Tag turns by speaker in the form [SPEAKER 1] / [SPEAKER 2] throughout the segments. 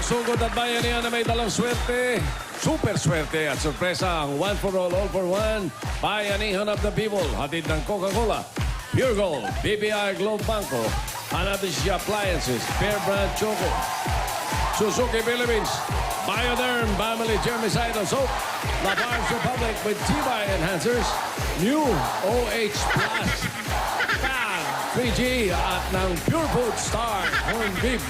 [SPEAKER 1] sugod at bayanihan na may dalang swerte. Super swerte at sorpresa ang One for All for One. Bayanihan of the People. Hatid ng Coca-Cola, Pure Gold, BPI Globe Banco, Hanabishi Appliances, Fair Brand Choco, Suzuki Philippines, Bioderm Family Germicidal Soap, Lafarge Republic with T-Buy Enhancers, New OH Plus, Fab 3G at ng Pure Food Star Corn Beef.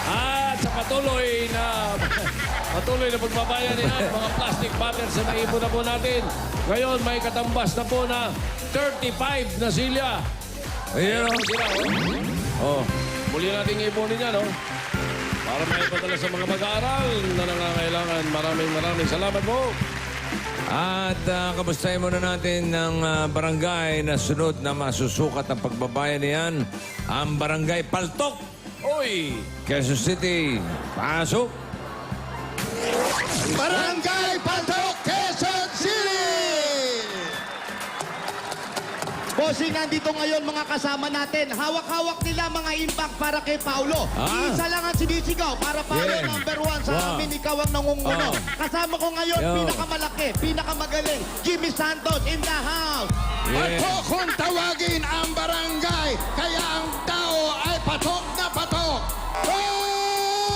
[SPEAKER 1] At sa patuloy na pagbabayan niya, mga plastic butters na naipon na po natin. Ngayon may katambas na po na 35 na silya.
[SPEAKER 2] Ayan.
[SPEAKER 1] Sila, oh. Muli natin ipunin niya, no? Para may padala sa mga mag-aaral na nangangailangan. Maraming salamat po.
[SPEAKER 2] At kamustahin muna natin ng barangay na sunod na masusukat ang pagbabayan niyan. Ang barangay Paltok.
[SPEAKER 1] Oy!
[SPEAKER 2] Quezon City. Pasok.
[SPEAKER 3] Barangay Paltok, Quezon City! Bossing, nandito ngayon mga kasama natin. Hawak-hawak nila mga impact para kay Paulo.
[SPEAKER 2] Ah.
[SPEAKER 3] Isa lang ang sinisigaw para Paulo
[SPEAKER 2] Yeah.
[SPEAKER 3] number 1 sa
[SPEAKER 2] Wow.
[SPEAKER 3] amin. Ikaw ang nangunguno.
[SPEAKER 2] Oh.
[SPEAKER 3] Kasama ko ngayon,
[SPEAKER 2] Yo.
[SPEAKER 3] pinakamalaki, pinakamagaling, Jimmy Santos in the house.
[SPEAKER 2] Yeah.
[SPEAKER 4] Patok kung tawagin ang barangay, kaya ang tao ay patok na patok.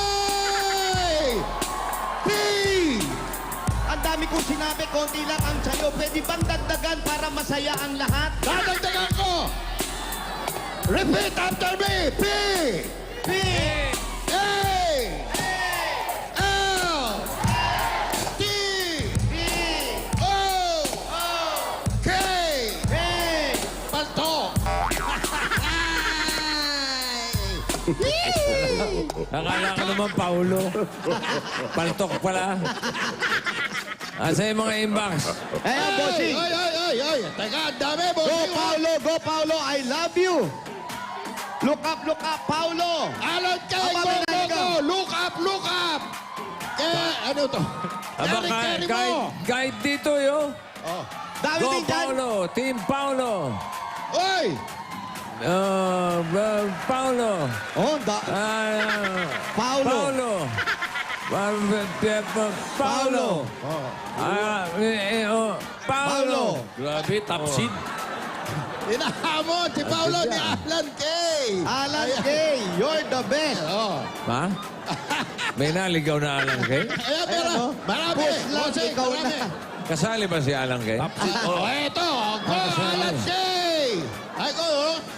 [SPEAKER 4] Hoy! P!
[SPEAKER 3] Ang dami kong sinabi, konti lang ang sayo. Pwede bang dagdagan para masaya ang lahat?
[SPEAKER 4] Dadagdagan ko! Repeat after me! P!
[SPEAKER 3] P!
[SPEAKER 4] A! L! T!
[SPEAKER 3] P!
[SPEAKER 4] O!
[SPEAKER 3] O!
[SPEAKER 4] K!
[SPEAKER 3] P!
[SPEAKER 4] Patok!
[SPEAKER 2] Akala ka naman, Paulo. Paltok pala. Asa yung mga inbox?
[SPEAKER 3] Eh, bossing.
[SPEAKER 4] Ay! Teka, ang dami,
[SPEAKER 3] Go,
[SPEAKER 4] bossing!
[SPEAKER 3] Paulo! Go, Paulo! I love you! Look up, Paulo!
[SPEAKER 4] Alan Kay,
[SPEAKER 3] Aba,
[SPEAKER 4] go,
[SPEAKER 3] may
[SPEAKER 4] go,
[SPEAKER 3] naligaw.
[SPEAKER 4] go! Look up! Ano to?
[SPEAKER 2] Aba,
[SPEAKER 4] Carry mo!
[SPEAKER 2] kahit dito, yo.
[SPEAKER 3] Dami
[SPEAKER 2] Go,
[SPEAKER 3] din dyan.
[SPEAKER 2] Paulo. Team Paulo.
[SPEAKER 4] Oy!
[SPEAKER 2] Paulo.
[SPEAKER 3] Oh, Paulo.
[SPEAKER 2] Paulo. Paulo. Paulo.
[SPEAKER 1] Grabe, top seed.
[SPEAKER 4] Hinahamon si Paulo ni Alan Kay!
[SPEAKER 3] Alan Kay, you're the best.
[SPEAKER 4] Oh.
[SPEAKER 2] Ha? May naligaw na Alan Kay?
[SPEAKER 4] Ayan,
[SPEAKER 3] Ayan,
[SPEAKER 4] marami!
[SPEAKER 3] Boss lang,
[SPEAKER 4] Bossing,
[SPEAKER 3] ikaw
[SPEAKER 4] marami.
[SPEAKER 3] na.
[SPEAKER 2] Kasali ba si Alan Kay?
[SPEAKER 1] Top seed.
[SPEAKER 4] Oh, eto! Go, Alan Kay! Ay, go!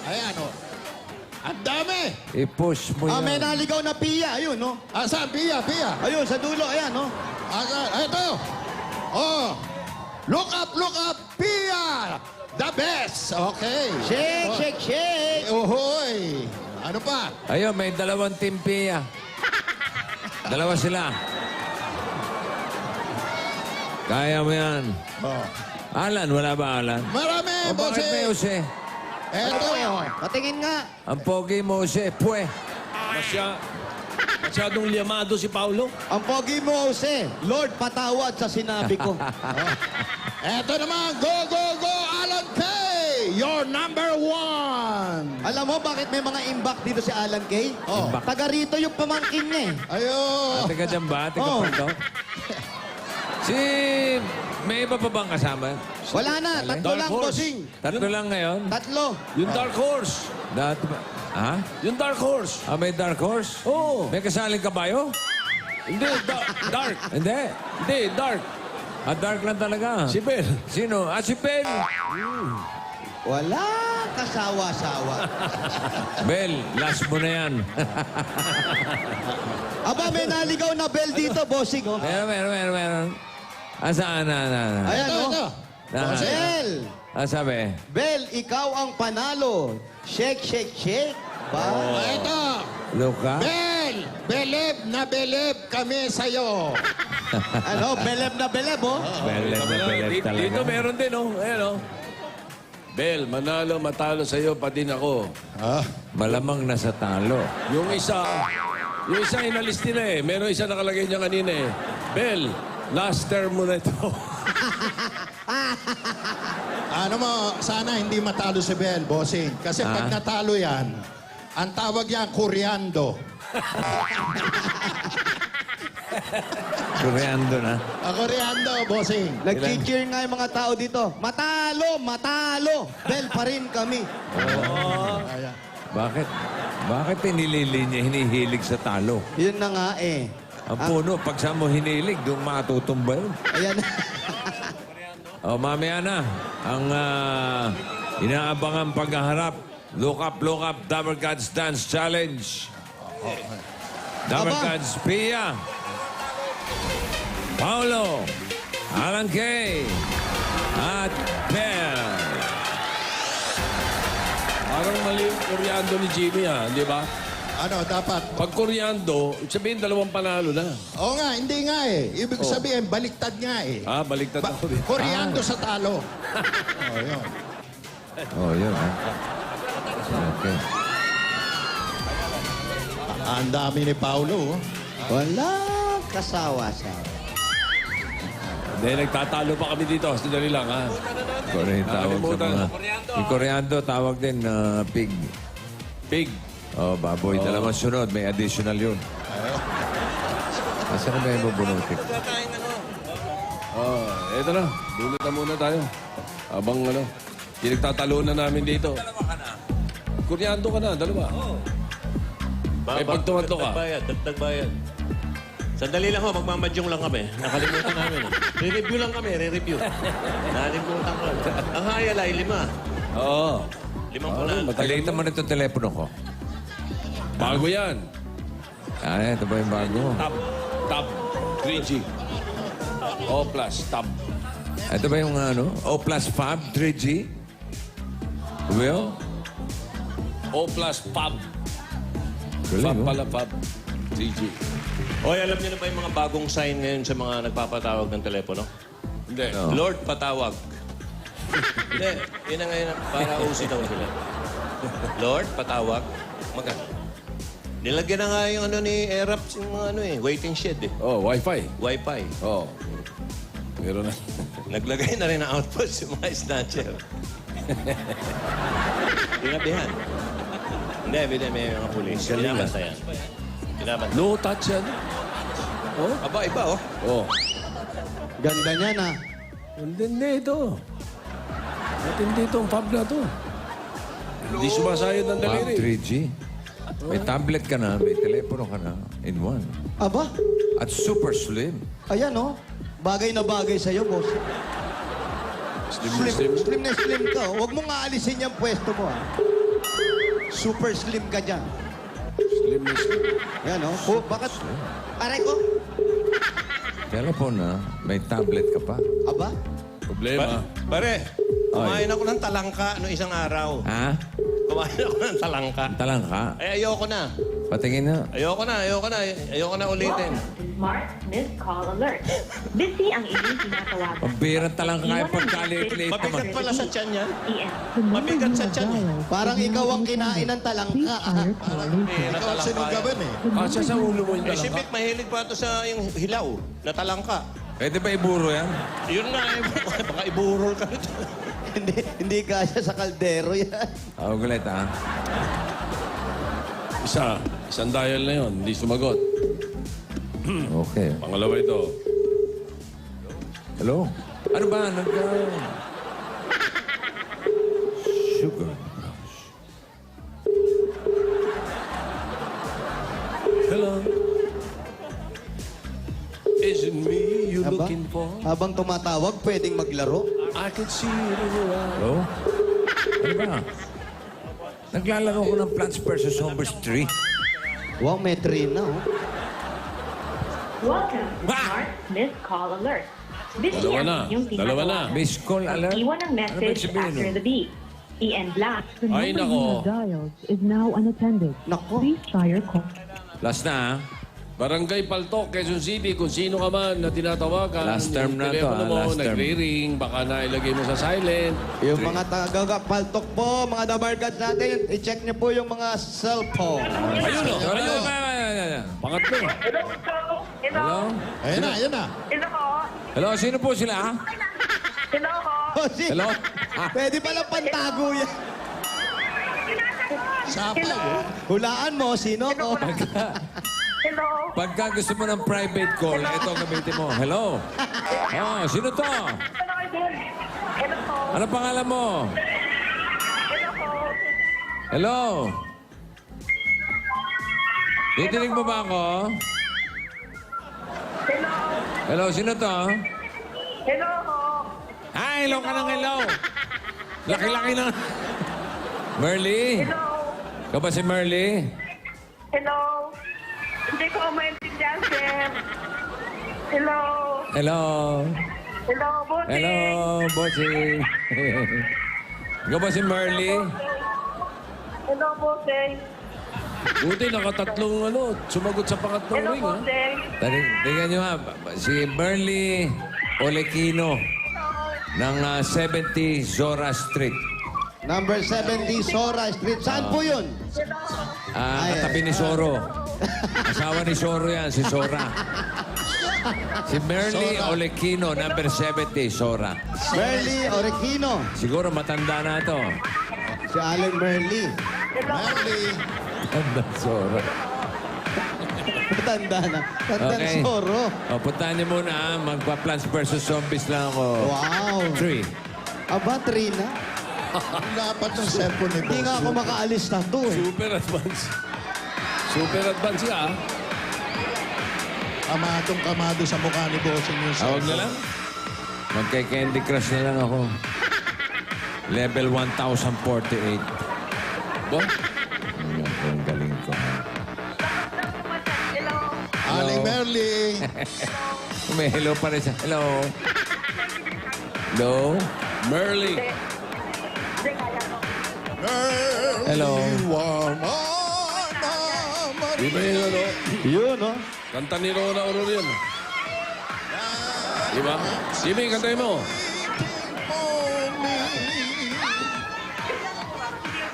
[SPEAKER 4] Ayan, oh. Ang dami!
[SPEAKER 2] I-push mo
[SPEAKER 3] May
[SPEAKER 2] yan.
[SPEAKER 3] naligaw na Pia, ayun, no?
[SPEAKER 4] Asan? Pia!
[SPEAKER 3] Ayun, sa dulo, ayan, no?
[SPEAKER 4] Asan? Eto! Oh! Look up! Pia! The best! Okay.
[SPEAKER 3] Shake.
[SPEAKER 4] Ohoy! Ano pa?
[SPEAKER 2] Ayun, may dalawang team Pia. Dalawa sila. Kaya mo yan.
[SPEAKER 4] Oh.
[SPEAKER 2] Alan, wala ba Alan?
[SPEAKER 4] Marami,
[SPEAKER 2] O bakit may
[SPEAKER 4] bossing!
[SPEAKER 2] Jose?
[SPEAKER 4] Eto!
[SPEAKER 3] Patingin nga.
[SPEAKER 2] Ang pogi mo, Jose. Pwe.
[SPEAKER 1] Masyadong liamado si Paulo.
[SPEAKER 3] Ang pogi mo, Jose. Lord, patawad sa sinabi ko.
[SPEAKER 4] Eto naman, go! Alan Kay! Your number 1!
[SPEAKER 3] Alam mo bakit may mga imbak dito si Alan Kay?
[SPEAKER 4] Oh.
[SPEAKER 3] Taga rito yung pamangkin niya eh.
[SPEAKER 4] Ayun!
[SPEAKER 2] Ate ka dyan ba? Ate ka
[SPEAKER 3] Oh.
[SPEAKER 2] pa Si... May iba pa bang kasama?
[SPEAKER 3] Wala na, tatlo
[SPEAKER 1] Dark
[SPEAKER 3] lang,
[SPEAKER 1] horse.
[SPEAKER 3] bossing.
[SPEAKER 2] Tatlo lang ngayon?
[SPEAKER 3] Tatlo.
[SPEAKER 1] Yung Dark Horse.
[SPEAKER 2] Dati ba? Ha?
[SPEAKER 1] Yung Dark Horse.
[SPEAKER 2] May Dark Horse?
[SPEAKER 1] Oo.
[SPEAKER 2] May kasaling kabayo?
[SPEAKER 1] Hindi, dark.
[SPEAKER 2] Hindi.
[SPEAKER 1] Hindi, dark.
[SPEAKER 2] Dark lang talaga.
[SPEAKER 1] Si Bel.
[SPEAKER 2] Sino? Si Ben.
[SPEAKER 3] Wala kasawa-sawa.
[SPEAKER 2] Bel, last mo na yan.
[SPEAKER 3] Aba, may naligaw na bell dito, bossing. Oh.
[SPEAKER 2] meron. Asaan na?
[SPEAKER 3] Ayan,
[SPEAKER 4] Ito,
[SPEAKER 3] oh.
[SPEAKER 4] ito.
[SPEAKER 2] Na-
[SPEAKER 3] Bell!
[SPEAKER 2] Sabi?
[SPEAKER 3] Bell, ikaw ang panalo. Shake. Ba?
[SPEAKER 4] Ito!
[SPEAKER 2] Luka?
[SPEAKER 4] Bel! Beleb kami sa'yo.
[SPEAKER 3] Ano, beleb na beleb, oh.
[SPEAKER 2] Belet na belet talaga.
[SPEAKER 1] Dito meron din, oh. Ayan, oh. Bel, manalo, matalo sa'yo, pa din ako.
[SPEAKER 2] Malamang nasa talo.
[SPEAKER 1] Yung isa inalis nila eh. Meron isa nakalagay niya kanina eh. Bel, last term mo na ito.
[SPEAKER 4] Ano mo, sana hindi matalo si Bel, bossing. Kasi pag natalo yan, ang tawag yan, kuryando.
[SPEAKER 2] Koreando na.
[SPEAKER 4] Koreando, bossing.
[SPEAKER 3] Nag-cheer nga yung mga tao dito. Matalo, matalo. Bell pa rin kami.
[SPEAKER 4] Ayan.
[SPEAKER 2] Bakit? Bakit hinilinya, hinihilig sa talo?
[SPEAKER 3] Yun na nga eh.
[SPEAKER 2] Ang puno, pag saan mo hinilig, doon matutumba yun.
[SPEAKER 3] Ayan.
[SPEAKER 2] O, mamaya na. Ang inaabangang paghaharap. Look up, Dabber Gods Dance Challenge. Dabber
[SPEAKER 3] Aba.
[SPEAKER 2] Gods Pia. Paulo. Alan Kay. At Bell.
[SPEAKER 1] Parang mali yung koreando ni Jimmy, di ba?
[SPEAKER 4] Ano, dapat?
[SPEAKER 1] Pag koreando, sabihin dalawang panalo na.
[SPEAKER 4] Oo nga, hindi nga eh. Ibig sabihin, baliktad nga eh.
[SPEAKER 1] Baliktad ako rin.
[SPEAKER 4] Koreando sa talo. Yun.
[SPEAKER 2] Oh, yun. Ha? Okay.
[SPEAKER 4] Ang dami ni Paulo.
[SPEAKER 3] Walang kasawa-sawa.
[SPEAKER 1] Hindi, nagtatalo pa kami dito. Sandali lang, ha?
[SPEAKER 2] Korean tawag sa mga... Yung Koreando tawag din pig.
[SPEAKER 1] Pig.
[SPEAKER 2] Oh, baboy. Dalawang sunod. May additional yun. Asa na ba yung bubunutik?
[SPEAKER 1] Eto na. Bunot na muna tayo. Abang pinagtatalunan namin dito. Koreando ka na, dalawa. May pagtumanto ka.
[SPEAKER 5] Dagdag bayad. Sandali lang ho, magmamadyong lang kami. Nakalimutan namin. Re-review lang kami, re-review. Nakalimutan ko. Ang hayal ay 5.
[SPEAKER 1] Oo.
[SPEAKER 5] 5 po na.
[SPEAKER 2] Palitan mo na itong telepono ko.
[SPEAKER 1] Bago yan.
[SPEAKER 2] Ito ba yung bago?
[SPEAKER 1] Tab 3G. O plus, tab.
[SPEAKER 2] Ito ba yung O plus Fab 3G? Well?
[SPEAKER 1] O plus, pab.
[SPEAKER 2] Galing,
[SPEAKER 1] Fab
[SPEAKER 2] oh.
[SPEAKER 1] pala, pab. 3G.
[SPEAKER 5] Oy, alam niyo na ba yung mga bagong sign ngayon sa mga nagpapatawag ng telepono?
[SPEAKER 1] Hindi.
[SPEAKER 2] No.
[SPEAKER 5] Lord, patawag. Hindi, yun na ngayon. Para usi daw sila. Lord, patawag. Maganda. Nilagyan na nga yung ni Erap, yung mga waiting shed eh.
[SPEAKER 1] Oh, wifi.
[SPEAKER 5] Wi-Fi.
[SPEAKER 1] Oh. Meron na.
[SPEAKER 5] Naglagay na rin ng outpost yung mga snatcher. Tinabihan. Hindi, may mga pulis. Binabantayan. Binabantayan.
[SPEAKER 1] No touch yan. Oh?
[SPEAKER 5] Aba, iba oh.
[SPEAKER 1] Oh.
[SPEAKER 3] Ganda niya na.
[SPEAKER 1] Hindi ito. Matindi itong pub na to. Hindi sumasayad ng
[SPEAKER 2] Fab
[SPEAKER 1] daliri.
[SPEAKER 2] 3G. May tablet ka na, may telepono ka na in one.
[SPEAKER 3] Aba,
[SPEAKER 2] At super slim.
[SPEAKER 3] ayan oh. Bagay na bagay sa'yo, boss. Slim na slim ka. Oh. Huwag mong aalisin yung pwesto mo, ha. Super slim ka dyan.
[SPEAKER 1] Slim na slim.
[SPEAKER 3] Yan, oh. Oh, bakit? Aray ko.
[SPEAKER 2] Telephone na, may tablet ka pa.
[SPEAKER 3] Aba?
[SPEAKER 1] Problema.
[SPEAKER 5] Pare, kumain ako ng talangka no isang araw.
[SPEAKER 2] Ha?
[SPEAKER 5] Kumain ako ng talangka.
[SPEAKER 2] Talang ka?
[SPEAKER 5] Eh, ayoko na.
[SPEAKER 2] Patingin na.
[SPEAKER 5] Ayoko na ulitin.
[SPEAKER 6] Smart Missed Call Alert. Busy ang inyong tinatawagan.
[SPEAKER 2] Pambirang talang ka yung pagkalit-late naman.
[SPEAKER 5] Mabigat pala sa tiyan yan.
[SPEAKER 6] EN.
[SPEAKER 5] Mabigat sa tiyan.
[SPEAKER 3] Parang ikaw ang kinain ng talangka.
[SPEAKER 4] Ikaw ang sinugaban eh.
[SPEAKER 1] Kasya sa ulo mo yung
[SPEAKER 5] Eh, si
[SPEAKER 1] talangka.
[SPEAKER 5] Vic, mahilig pa ito sa yung hilaw na talangka.
[SPEAKER 2] Pwede ba iburo yan?
[SPEAKER 5] Yun nga, baka iburol ka nito.
[SPEAKER 3] hindi kasya sa kaldero yan.
[SPEAKER 2] Gulit, ha?
[SPEAKER 1] Isang dial na yun. Hindi sumagot.
[SPEAKER 2] Okay.
[SPEAKER 1] Pangalawa ito.
[SPEAKER 2] Hello? Ano ba? Sugar rush.
[SPEAKER 1] Hello. Is it me you
[SPEAKER 3] Aba?
[SPEAKER 1] looking for?
[SPEAKER 3] Habang tumatawag, pwedeng maglaro.
[SPEAKER 1] I can see it in your eyes.
[SPEAKER 2] Hello? Ano ba? Naglalaro ko ng Plants vs. Zombies 3.
[SPEAKER 3] Wow, may train na, oh.
[SPEAKER 6] Welcome to Smart Missed Call Alert. Busy
[SPEAKER 1] Dalawa
[SPEAKER 6] ang
[SPEAKER 1] na.
[SPEAKER 6] inyong
[SPEAKER 1] Dalawa na.
[SPEAKER 6] tinatawagan.
[SPEAKER 2] Miss call alert?
[SPEAKER 6] Iwan ang
[SPEAKER 2] Ano ba
[SPEAKER 6] message
[SPEAKER 2] sabihin
[SPEAKER 6] after
[SPEAKER 2] nun?
[SPEAKER 6] the beep. EN Blast.
[SPEAKER 7] The
[SPEAKER 1] Ay,
[SPEAKER 7] number
[SPEAKER 1] nako.
[SPEAKER 7] you have dialed is now unattended.
[SPEAKER 3] Nako.
[SPEAKER 7] Please try your call.
[SPEAKER 2] Last na, ha?
[SPEAKER 1] Barangay Paltok, Quezon City, kung sino ka man na tinatawagan.
[SPEAKER 2] Last term
[SPEAKER 1] yung
[SPEAKER 2] na to,
[SPEAKER 1] telepono mo,
[SPEAKER 2] last term.
[SPEAKER 1] nagre-ring, baka nailagay mo sa silent.
[SPEAKER 3] Yung mga taga-paltok po, mga dabargads natin, i-check niyo po yung mga cellphone.
[SPEAKER 1] Ayun o,
[SPEAKER 2] Hello?
[SPEAKER 1] ayun. Pangatlo.
[SPEAKER 2] Hello?
[SPEAKER 4] Ayun na, ayun na.
[SPEAKER 6] Hello po.
[SPEAKER 2] Hello? Sino po sila, ha?
[SPEAKER 6] Hello po.
[SPEAKER 3] Oh, si-
[SPEAKER 2] Hello?
[SPEAKER 3] Pwede pala pantago yan.
[SPEAKER 6] Tinatawagan
[SPEAKER 4] Sapay,
[SPEAKER 6] Hello?
[SPEAKER 3] Hulaan mo, sino ko?
[SPEAKER 6] Hello?
[SPEAKER 2] Pagka gusto mo ng private call, ito ang gamitin mo. Hello? Oh, sino to?
[SPEAKER 6] Hello, Idol. Hello po.
[SPEAKER 2] Ano pangalan mo?
[SPEAKER 6] Hello po.
[SPEAKER 2] Hello? Titinig mo ba ako?
[SPEAKER 6] Hello?
[SPEAKER 2] Hello, sino to?
[SPEAKER 6] Hello po.
[SPEAKER 2] Ah, hello ka ng hello. Laki-laki na. Merly?
[SPEAKER 6] Hello?
[SPEAKER 2] Ka ba si Merly?
[SPEAKER 6] Hello? Hindi ko maintindihan, sir. Hello?
[SPEAKER 2] Hello?
[SPEAKER 6] Hello, Buti?
[SPEAKER 2] Hello, bossing. Ka ba si Merly?
[SPEAKER 6] Hello, Buti?
[SPEAKER 1] Buti nakatatlong sumagot sa pangatlong
[SPEAKER 6] Hello,
[SPEAKER 1] ring, ha?
[SPEAKER 6] Buti?
[SPEAKER 2] Tingnan nyo ha, si Merly Olequino ng 70 Zora Street.
[SPEAKER 3] Number 70, Sora Street. Saan po yun?
[SPEAKER 2] Katabi ni Soro. Asawa ni Soro yan, si Sora. Si Merly Olequino, number 70, Sora.
[SPEAKER 3] Merly Orequino.
[SPEAKER 2] Siguro matanda na to.
[SPEAKER 3] Si Allen Merly.
[SPEAKER 4] Merly.
[SPEAKER 2] Matanda Sora.
[SPEAKER 3] Tanda na. Tanda
[SPEAKER 2] Okay.
[SPEAKER 3] Soro.
[SPEAKER 2] O, puntahan niyo muna ha. Magpa-Plants vs. Zombies lang ako.
[SPEAKER 3] Wow.
[SPEAKER 2] 3.
[SPEAKER 3] Aba, Trina.
[SPEAKER 4] Ang dapat ng cellphone ni
[SPEAKER 3] Hindi nga ako
[SPEAKER 4] Boss.
[SPEAKER 3] makaalis na to eh.
[SPEAKER 1] Super advance. Super advance siya, ha?
[SPEAKER 4] Kamadong-kamado sa mukha ni Bossing yung
[SPEAKER 2] Tawag na lang. Magkay-Candy Crush na lang ako. Level 1048.
[SPEAKER 1] Bo?
[SPEAKER 2] Ang galing ko.
[SPEAKER 6] Hello?
[SPEAKER 4] Aling Merly.
[SPEAKER 2] May hello pa rin siya. Hello. Hello.
[SPEAKER 1] Merly.
[SPEAKER 6] Hindi, kaya ko.
[SPEAKER 4] Merly.
[SPEAKER 2] Hello.
[SPEAKER 4] Wamana
[SPEAKER 1] Di ba yung
[SPEAKER 3] Yun, no?
[SPEAKER 1] Kanta ni Rona Oro yun. Di ba? Jimmy, kantayin mo.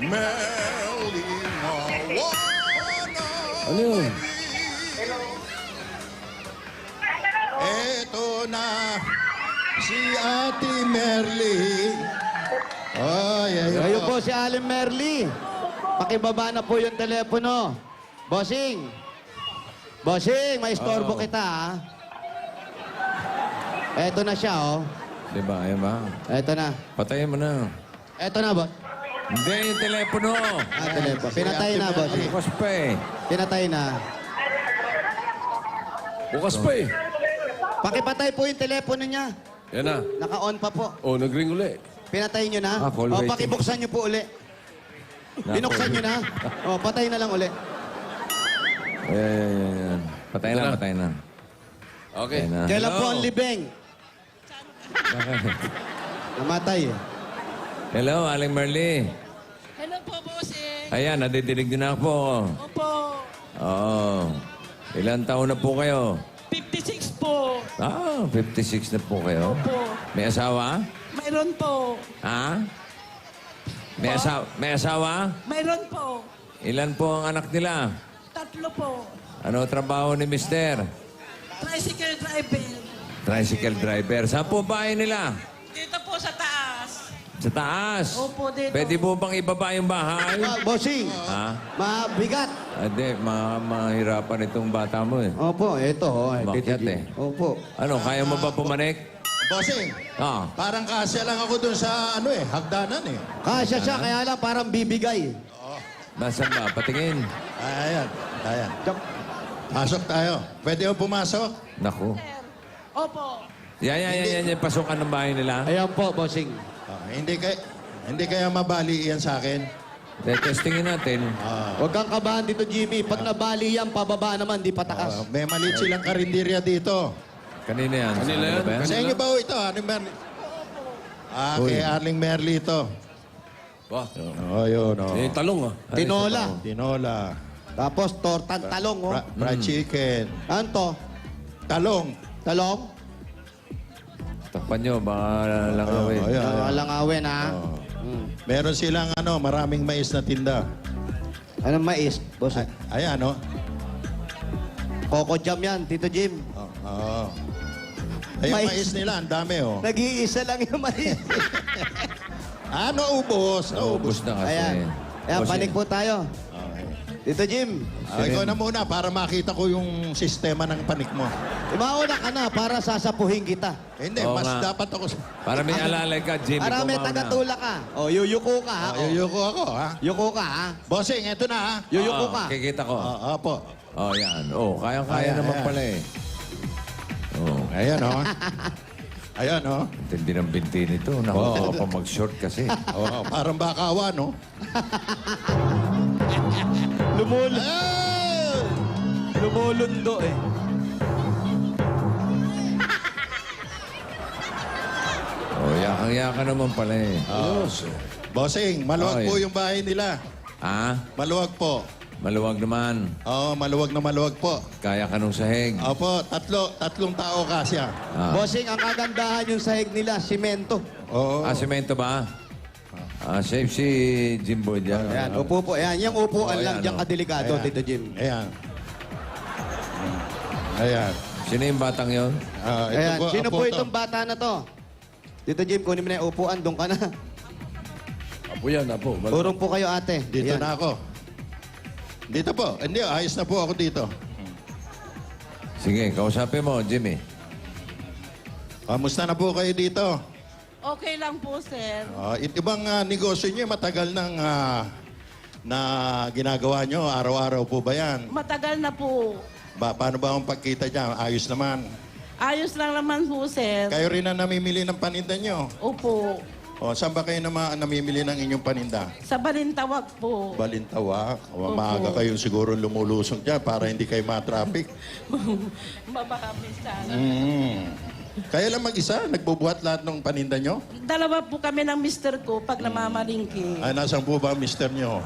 [SPEAKER 4] Merly Wamana.
[SPEAKER 1] Ano yun?
[SPEAKER 4] Eto na si Ate Merly. Ay, ay,
[SPEAKER 3] Kayo po si Allen Merly. Pakibaba na po yung telepono. Bossing. Bossing, may istorbo kita, ha? Eto na siya, oh.
[SPEAKER 2] Di ba? Ayun ba?
[SPEAKER 3] Eto na.
[SPEAKER 2] Patayin mo na.
[SPEAKER 3] Eto na, boss.
[SPEAKER 2] Hindi, yung telepono.
[SPEAKER 3] Telepono. Pinatay na, boss.
[SPEAKER 2] Bukas pa eh.
[SPEAKER 3] Pinatay na.
[SPEAKER 1] Bukas pa eh.
[SPEAKER 3] Pakipatay po yung telepono niya.
[SPEAKER 1] Yan na.
[SPEAKER 3] Naka-on pa po.
[SPEAKER 1] Oh, nag-ring uli.
[SPEAKER 3] Pinatay nyo na.
[SPEAKER 2] Call
[SPEAKER 3] O,
[SPEAKER 2] waiting.
[SPEAKER 3] pakibuksan nyo po uli. Binuksan nyo na. O, patay na lang uli.
[SPEAKER 2] Ayan. Patay na, patay na.
[SPEAKER 1] Okay.
[SPEAKER 2] Patay na.
[SPEAKER 3] Kailan po
[SPEAKER 2] Hello?
[SPEAKER 3] ang libeng? Namatay eh.
[SPEAKER 2] Hello, Aling Merly.
[SPEAKER 8] Hello po, bossing.
[SPEAKER 2] Ayan, nadidinig din ako.
[SPEAKER 8] Opo,
[SPEAKER 2] Oo. Ilan taon na po kayo?
[SPEAKER 8] 56 po.
[SPEAKER 2] 56 na po kayo.
[SPEAKER 8] Opo.
[SPEAKER 2] May asawa?
[SPEAKER 8] Mayroon po.
[SPEAKER 2] Ha? May asawa?
[SPEAKER 8] Mayroon po.
[SPEAKER 2] Ilan po ang anak nila?
[SPEAKER 8] 3 po.
[SPEAKER 2] Ano trabaho ni Mister?
[SPEAKER 8] Tricycle driver.
[SPEAKER 2] Tricycle driver. Saan po bahay nila?
[SPEAKER 8] Dito po sa taas.
[SPEAKER 2] Sa taas?
[SPEAKER 8] Opo, dito.
[SPEAKER 2] Pwede po bang ibaba yung bahay?
[SPEAKER 3] Bossing,
[SPEAKER 2] Ha?
[SPEAKER 3] mabigat.
[SPEAKER 2] Hindi, mahirapan itong bata mo eh.
[SPEAKER 3] Opo, eto. Oh,
[SPEAKER 2] Umakyat eh.
[SPEAKER 3] Opo.
[SPEAKER 2] Ano, kaya mo ba pumanik?
[SPEAKER 4] Bossing,
[SPEAKER 2] Ah.
[SPEAKER 4] parang kasya lang ako dun sa hagdanan eh.
[SPEAKER 3] Kasya siya, kaya lang parang bibigay.
[SPEAKER 2] Nasaan ba? Patingin.
[SPEAKER 4] Ayan, ayan. Pasok tayo. Pwede mo pumasok?
[SPEAKER 2] Naku.
[SPEAKER 8] Opo.
[SPEAKER 2] Yan. Pasukan ng bahay nila.
[SPEAKER 3] Ayan po, bossing.
[SPEAKER 4] Hindi kaya mabali yan sa akin.
[SPEAKER 2] Testingin natin.
[SPEAKER 3] Huwag kang kabahan dito, Jimmy. Pag nabali yan, pababa naman, di patakas.
[SPEAKER 4] May maliit silang karinderya dito.
[SPEAKER 2] Kanina yan.
[SPEAKER 1] Kanila
[SPEAKER 2] Saan
[SPEAKER 1] yan?
[SPEAKER 2] ba
[SPEAKER 4] Sa inyo ba ho ito, Arling Merly? Kay Arling Merly ito.
[SPEAKER 1] Ba?
[SPEAKER 4] Yun, oh.
[SPEAKER 1] Eh, talong, ha?
[SPEAKER 3] Tinola.
[SPEAKER 4] Tinola.
[SPEAKER 3] Tapos tortang talong, oh.
[SPEAKER 4] Fried chicken.
[SPEAKER 3] Ano to?
[SPEAKER 4] Talong.
[SPEAKER 3] Talong?
[SPEAKER 2] Takpan nyo, baka lang away.
[SPEAKER 4] Ayan.
[SPEAKER 3] Walang awin, ha?
[SPEAKER 4] Meron silang maraming mais na tinda.
[SPEAKER 3] Anong mais, boss?
[SPEAKER 4] Ayan, no?
[SPEAKER 3] Coco jam yan, Tito Jim.
[SPEAKER 4] Oo. Ay, yung
[SPEAKER 3] Mais.
[SPEAKER 4] mais nila, ang dami, oh.
[SPEAKER 3] Nag-iisa lang yung mais.
[SPEAKER 4] Naubos.
[SPEAKER 2] Naubos na kasi.
[SPEAKER 3] Ayan. Ayan,
[SPEAKER 2] Bossing.
[SPEAKER 3] panik po tayo.
[SPEAKER 4] Okay.
[SPEAKER 3] Tito Jim,
[SPEAKER 4] Ikaw na muna para makita ko yung sistema ng panik mo.
[SPEAKER 3] mauna ka na para sasapuhin kita.
[SPEAKER 4] Hindi,
[SPEAKER 2] Oo
[SPEAKER 4] mas
[SPEAKER 2] nga.
[SPEAKER 4] dapat ako...
[SPEAKER 2] Para may alalay ka, Jimmy.
[SPEAKER 3] Para may
[SPEAKER 2] kumauna.
[SPEAKER 3] tagatula ka. O, yuyuko ka, ha? O,
[SPEAKER 4] Yuyuko ako, ha?
[SPEAKER 3] yuko ka, ha?
[SPEAKER 4] Bossing, eto na, ha?
[SPEAKER 3] Yuyuko
[SPEAKER 2] Oo,
[SPEAKER 3] ka.
[SPEAKER 2] Kikita ko.
[SPEAKER 4] Opo.
[SPEAKER 2] Oh, yan. Oh, kayang-kaya
[SPEAKER 4] Ayan,
[SPEAKER 2] naman
[SPEAKER 4] ayan.
[SPEAKER 2] pala eh. Oh,
[SPEAKER 4] Ayan, oh. Ayan, oh.
[SPEAKER 2] tindi ng binti nito. Nakuha pa mag-short kasi.
[SPEAKER 4] Oh, parang bakawa, no?
[SPEAKER 3] Lumulundo, eh.
[SPEAKER 2] Oh, yakang-yaka naman pala eh.
[SPEAKER 4] Bossing, maluwag
[SPEAKER 2] Okay.
[SPEAKER 4] po yung bahay nila.
[SPEAKER 2] Ah,
[SPEAKER 4] Maluwag po.
[SPEAKER 2] maluwag naman.
[SPEAKER 4] Oo, maluwag na maluwag po.
[SPEAKER 2] Kaya ka nung sahig.
[SPEAKER 4] Opo, tatlong tao kasya.
[SPEAKER 2] Ah,
[SPEAKER 3] Bossing, ang kagandahan yung sahig nila, simento.
[SPEAKER 4] Oo.
[SPEAKER 2] semento ba? Safe si Jimbo dyan.
[SPEAKER 3] Ayan, upo po. Ayan, yung upuan
[SPEAKER 2] Oh,
[SPEAKER 3] lang,
[SPEAKER 2] ayan,
[SPEAKER 3] diyan
[SPEAKER 2] oh.
[SPEAKER 3] kadelikado,
[SPEAKER 4] Ayan.
[SPEAKER 3] Tito Jim.
[SPEAKER 4] Ayan. Ayan.
[SPEAKER 2] Sino yung batang yon?
[SPEAKER 4] Ito
[SPEAKER 3] Ayan, sino
[SPEAKER 4] apo
[SPEAKER 3] po
[SPEAKER 4] to.
[SPEAKER 3] itong bata na to? Tito Jim, kunin mo na yung upuan, doon ka na.
[SPEAKER 1] Apo yan, apo.
[SPEAKER 3] Urong po kayo, ate.
[SPEAKER 4] Dito
[SPEAKER 3] Ayan.
[SPEAKER 4] na ako. Dito po. Hindi, ayos na po ako dito.
[SPEAKER 2] Sige, kausapin mo, Jimmy.
[SPEAKER 4] Kamusta na po kayo dito?
[SPEAKER 8] Okay lang po, sir.
[SPEAKER 4] Ibang negosyo niyo, matagal nang na ginagawa niyo, araw-araw po ba yan?
[SPEAKER 8] Matagal na po.
[SPEAKER 4] Paano ba ang pagkita niya? Ayos naman.
[SPEAKER 8] Ayos lang naman po, sir.
[SPEAKER 4] Kayo rin ang namimili ng paninda niyo.
[SPEAKER 8] Opo.
[SPEAKER 4] Saan ba kayo namimili ng inyong paninda?
[SPEAKER 8] Sa Balintawak po.
[SPEAKER 4] Balintawak.
[SPEAKER 8] Opo.
[SPEAKER 4] Maaga kayo siguro lumulusong dyan para hindi kayo ma-traffic.
[SPEAKER 8] Mabakami sana.
[SPEAKER 4] Kaya lang mag-isa? Nagbubuhat lahat ng paninda nyo?
[SPEAKER 8] Dalawa po kami ng mister ko pag namamalingki.
[SPEAKER 4] Ay, nasaan po ba ang mister nyo?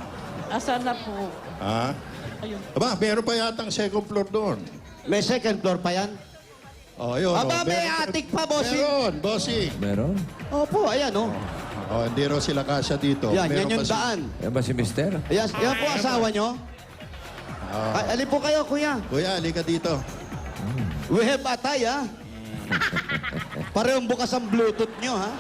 [SPEAKER 8] Asan na po?
[SPEAKER 4] Ha?
[SPEAKER 8] Ayun.
[SPEAKER 4] Aba, meron pa yatang second floor doon.
[SPEAKER 3] May second floor pa yan?
[SPEAKER 4] Yun.
[SPEAKER 3] Aba, may
[SPEAKER 4] meron-
[SPEAKER 3] attic pa, bossing.
[SPEAKER 4] Meron, bossing.
[SPEAKER 2] Meron?
[SPEAKER 3] Opo, ayan, oh.
[SPEAKER 4] Hindi raw sila kasya dito.
[SPEAKER 3] Yan,
[SPEAKER 4] Meron
[SPEAKER 3] yan yung
[SPEAKER 4] pa si-
[SPEAKER 3] daan.
[SPEAKER 2] Yan ba si Mister?
[SPEAKER 3] Ayan, yan po asawa nyo. Ay, alin po kayo, kuya.
[SPEAKER 4] Kuya, halika dito.
[SPEAKER 3] We have atay, ha? Parehong bukas ang Bluetooth nyo, ha?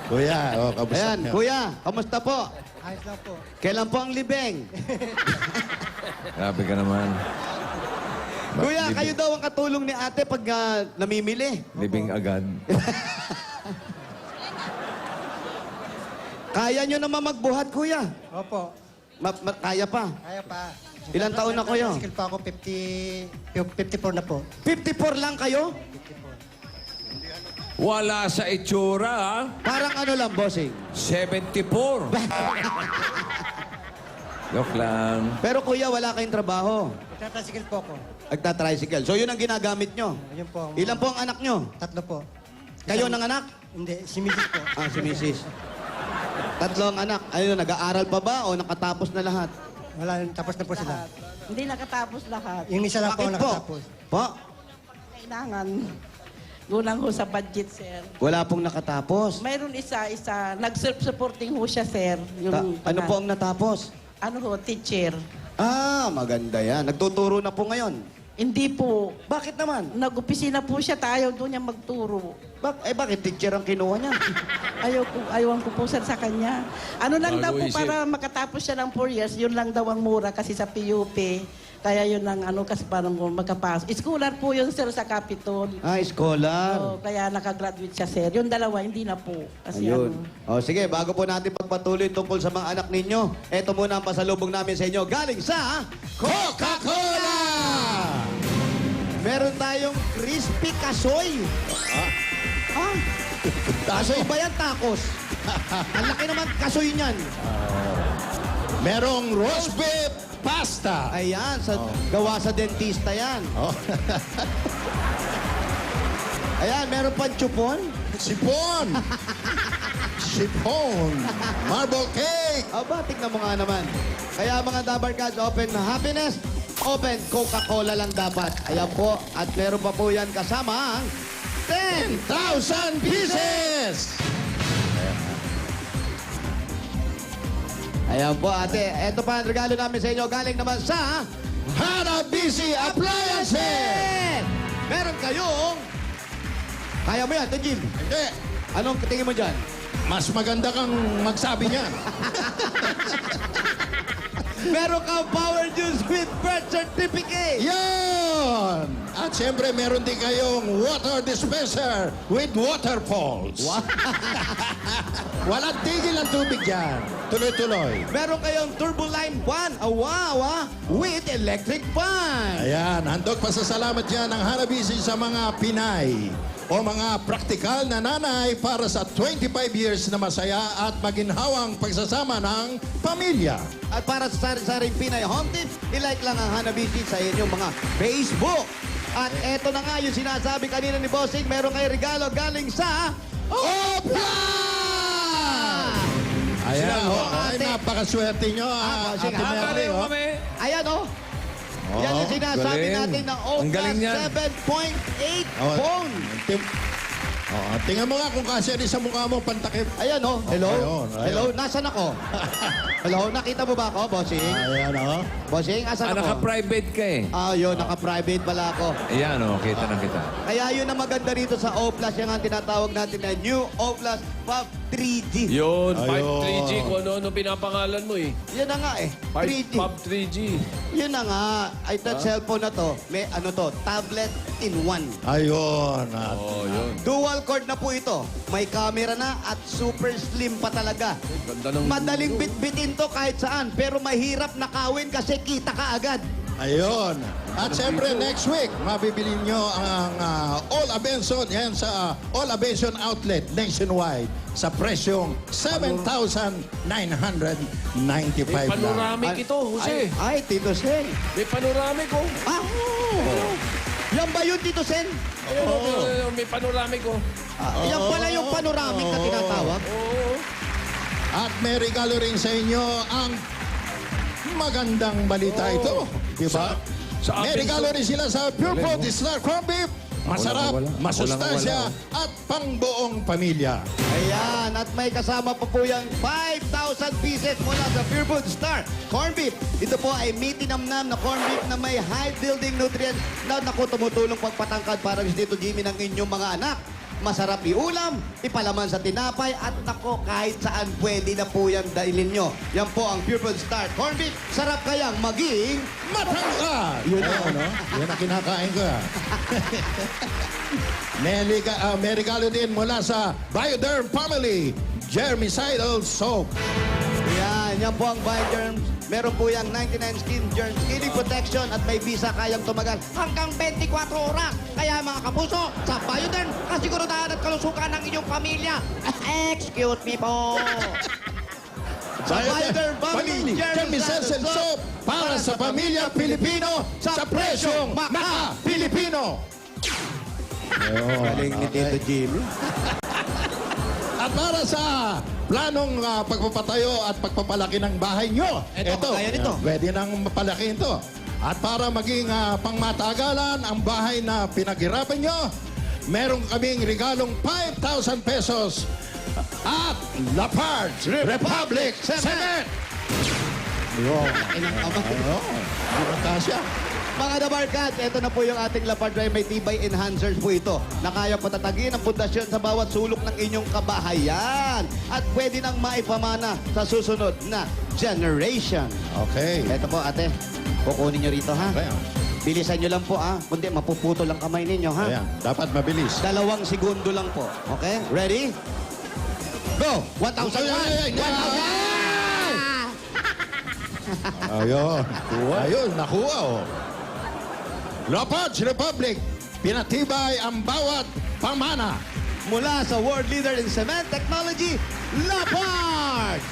[SPEAKER 4] Kuya, kamusta
[SPEAKER 3] Ayan,
[SPEAKER 4] niyo?
[SPEAKER 3] kuya, kamusta po?
[SPEAKER 8] Ayos lang po.
[SPEAKER 3] Kailan po ang libeng?
[SPEAKER 2] Grabe ka naman.
[SPEAKER 3] Kuya, kayo daw ang katulong ni ate pag namimili.
[SPEAKER 2] Libing agad.
[SPEAKER 3] Kaya nyo naman magbuhat, kuya.
[SPEAKER 8] Opo.
[SPEAKER 3] Kaya pa.
[SPEAKER 8] Kaya pa.
[SPEAKER 3] Ilang taon na kayo?
[SPEAKER 8] Skill pa ako 54 na po.
[SPEAKER 3] 54 lang kayo?
[SPEAKER 2] Wala sa itsura, ha?
[SPEAKER 3] Parang ano lang, bossing.
[SPEAKER 2] 74. Joke lang.
[SPEAKER 3] Pero kuya, wala kayong trabaho.
[SPEAKER 8] Skill po ako.
[SPEAKER 3] Nagtatricycle. So yun ang ginagamit nyo.
[SPEAKER 8] Ayun po.
[SPEAKER 3] Ilan po ang anak nyo?
[SPEAKER 8] 3 po.
[SPEAKER 3] Kayo ng anak?
[SPEAKER 8] Hindi, si Mrs. po.
[SPEAKER 3] Si Mrs. 3 ang anak. Ayun, nag-aaral pa ba o nakatapos na lahat?
[SPEAKER 8] Wala, tapos na po sila. Hindi nakatapos lahat. Yung isa lang
[SPEAKER 3] Bakit po? Po?
[SPEAKER 8] Kailangan. Gulang ho sa budget, sir.
[SPEAKER 3] Wala pong nakatapos.
[SPEAKER 8] Mayroon isa. Nag-self-supporting ho siya, sir.
[SPEAKER 3] Ano po ang natapos?
[SPEAKER 8] Ano ho, teacher.
[SPEAKER 3] Maganda yan. Nagtuturo na po ngayon.
[SPEAKER 8] Hindi po.
[SPEAKER 3] Bakit naman?
[SPEAKER 8] Nag-opisina po siya, tayo doon niya magturo.
[SPEAKER 3] Bakit teacher ang kinuha niya?
[SPEAKER 8] Ayaw ko po sir sa kanya. Ano lang daw po
[SPEAKER 2] Bago isip.
[SPEAKER 8] para makatapos siya ng 4 years, yun lang daw ang mura kasi sa PUP. Kaya yun ang kasi parang magkapasok. Scholar po yun sir sa Capitol.
[SPEAKER 3] Scholar.
[SPEAKER 8] Kaya nakagraduate siya sir. Yung dalawa, hindi na po. Kasi
[SPEAKER 3] Ayun.
[SPEAKER 8] ano,
[SPEAKER 3] Sige, bago po natin pagpatuloy tungkol sa mga anak ninyo, eto muna ang pasalubong namin sa inyo galing sa Coca-Cola! Meron tayong crispy kasoy. Kasoy ba yan, tacos? Ang laki naman kasoy niyan.
[SPEAKER 4] Merong roast beef pasta.
[SPEAKER 3] Ayan, gawa sa dentista yan. Ayan, meron pang chupon.
[SPEAKER 4] Sipon. Sipon. Marble cake.
[SPEAKER 3] Aba, tignan mo nga naman. Kaya mga Dabar Cats, open happiness, open Coca-Cola lang dapat. Ayan po, at meron pa po yan kasama ang
[SPEAKER 4] 10,000 pieces.
[SPEAKER 3] Ayan po, ate. Ito pa ang regalo namin sa inyo. Galing naman sa
[SPEAKER 4] Hanabishi Appliances.
[SPEAKER 3] Meron kayong... Kaya mo yan, Jim.
[SPEAKER 4] Hindi.
[SPEAKER 3] Anong tingin mo dyan?
[SPEAKER 4] Mas maganda kang magsabi niyan.
[SPEAKER 3] Meron kang Power Juice with birth certificate.
[SPEAKER 4] Yan! At siyempre, meron din kayong water dispenser with waterfalls. Walang tigil ang tubig dyan. Tuloy-tuloy.
[SPEAKER 3] Meron kayong Turbo Line 1, with electric fan.
[SPEAKER 4] Ayan, handog pasasalamat yan ng Hanabishi sa mga Pinay o mga praktikal na nanay para sa 25 years na masaya at maginhawang pagsasama ng pamilya.
[SPEAKER 3] At para sa sari-saring Pinay Home Tips, ilike lang ang Hanabishi sa inyong mga Facebook. At eto na nga yung sinasabi kanina ni Bossing, meron kayo regalo galing sa
[SPEAKER 4] Opla! Ayan,
[SPEAKER 3] Sila,
[SPEAKER 4] ay
[SPEAKER 3] ate.
[SPEAKER 4] napakaswerte nyo,
[SPEAKER 3] Bossing,
[SPEAKER 4] Ate Mary.
[SPEAKER 2] Galing
[SPEAKER 4] oh.
[SPEAKER 2] kami.
[SPEAKER 3] Ayan, oh. Yan yung sinasabi
[SPEAKER 2] galing.
[SPEAKER 3] natin ng
[SPEAKER 2] Ang
[SPEAKER 3] Opla
[SPEAKER 2] galing yan.
[SPEAKER 3] 7.8
[SPEAKER 4] Oh,
[SPEAKER 3] phone.
[SPEAKER 4] Tingnan mo nga kung kasya rin sa mukha mo pantakip.
[SPEAKER 3] Ayan, oh. Hello?
[SPEAKER 4] Ayun, ayun.
[SPEAKER 3] Hello? Nasaan ako? Hello? Nakita mo ba ako, Bossing?
[SPEAKER 4] Ayan, oh.
[SPEAKER 3] Bossing, asan ako?
[SPEAKER 2] Naka-private ka eh.
[SPEAKER 3] Yun, naka-private pala ako.
[SPEAKER 2] Ayan kita na kita.
[SPEAKER 3] Kaya yun ang maganda rito sa O+, yung ang tinatawag natin na New O+, Pop 3G.
[SPEAKER 1] Yun,
[SPEAKER 4] Ayun.
[SPEAKER 1] 5 3G, kung ano-ano pinapangalan mo eh.
[SPEAKER 3] Yun na nga eh, 3G.
[SPEAKER 1] Pop 3G.
[SPEAKER 3] Yun na nga, ay cellphone na to, may ano to, tablet in one.
[SPEAKER 4] Ayun.
[SPEAKER 1] Oh, yun.
[SPEAKER 3] Dual cord na po ito. May camera na at super slim pa talaga.
[SPEAKER 1] Ganda ng...
[SPEAKER 3] Madaling bitbitin to kahit saan, pero mahirap nakawin kasi kita ka agad.
[SPEAKER 4] Ayun. At siyempre, next week, mabibili nyo ang All Abenson, yan sa All Abenson Outlet nationwide sa presyong 7,995
[SPEAKER 1] May
[SPEAKER 4] lang.
[SPEAKER 1] panoramic ito, Jose.
[SPEAKER 3] Ay, Tito Sen.
[SPEAKER 1] May panoramic oh.
[SPEAKER 3] Yan ba yun, Tito Sen?
[SPEAKER 1] Ayun, may panoramic oh.
[SPEAKER 3] Yan pala yung panoramic na tinatawag.
[SPEAKER 4] At may regalo rin sa inyo ang magandang balita ito. Diba?
[SPEAKER 1] sa
[SPEAKER 4] May
[SPEAKER 1] akin
[SPEAKER 4] regalo
[SPEAKER 1] to.
[SPEAKER 4] rin sila sa Pure Food Star Corned Beef. Masarap,
[SPEAKER 2] wala.
[SPEAKER 4] masustansya, at pangbuong pamilya.
[SPEAKER 3] Ayan, at may kasama pa po yung 5,000 pieces mula sa Pure Food Star Corned Beef. Ito po ay meaty namnam na corned beef na may high building nutrients na tumutulong pagpatangkad para sa Tito Jimmy ng inyong mga anak. Masarap iulam, ipalaman sa tinapay, at nako, kahit saan pwede na po yan dailin nyo. Yan po ang Pure Food Star Corned Beef. Sarap kayang maging...
[SPEAKER 4] Matangkad! Yun ang, no? Yun ang kinakain ko. May regalo din mula sa Bioderm Family, Germicidal Soap.
[SPEAKER 3] Yan po ang Bioderm. Meron po yung 99 skin germ killing protection at may visa kayang tumagal hanggang 24 oras. Kaya mga kapuso, sa Bioderm, kasiguraduhan at kalusugan ng inyong pamilya. Excuse me po. Sa Bioderm Family
[SPEAKER 4] Germicidal Soap para sa pamilya Pilipino sa presyong maka-Pilipino.
[SPEAKER 3] Galing ni Tito Jimmy.
[SPEAKER 4] At para sa planong pagpapatayo at pagpapalaki ng bahay nyo,
[SPEAKER 3] Eto, kaya nito.
[SPEAKER 4] Pwede nang mapalaki ito. At para maging pangmatagalan ang bahay na pinaghirapan nyo, meron kaming regalong 5,000 pesos at Lafarge Republic Cement.
[SPEAKER 3] Inang ama.
[SPEAKER 4] Kasya.
[SPEAKER 3] Mga dabarkad, ito na po yung ating Lapard Drive. May tibay enhancers po ito na kaya patatagin ang pundasyon sa bawat sulok ng inyong kabahayan. At pwede nang maipamana sa susunod na generation.
[SPEAKER 4] Okay.
[SPEAKER 3] Ito po, ate. Kukunin nyo rito, ha?
[SPEAKER 4] Ayan.
[SPEAKER 3] Bilisan nyo lang po, ha? Kundi mapuputo lang kamay ninyo, ha?
[SPEAKER 4] Ayan. Dapat mabilis.
[SPEAKER 3] 2 segundo lang po. Okay? Ready? Go! 1,000!
[SPEAKER 4] Ayun. Ayun, nakuha, oh. Lafarge Republic, pinatibay ang bawat pamana.
[SPEAKER 3] Mula sa world leader in cement technology, Lapard!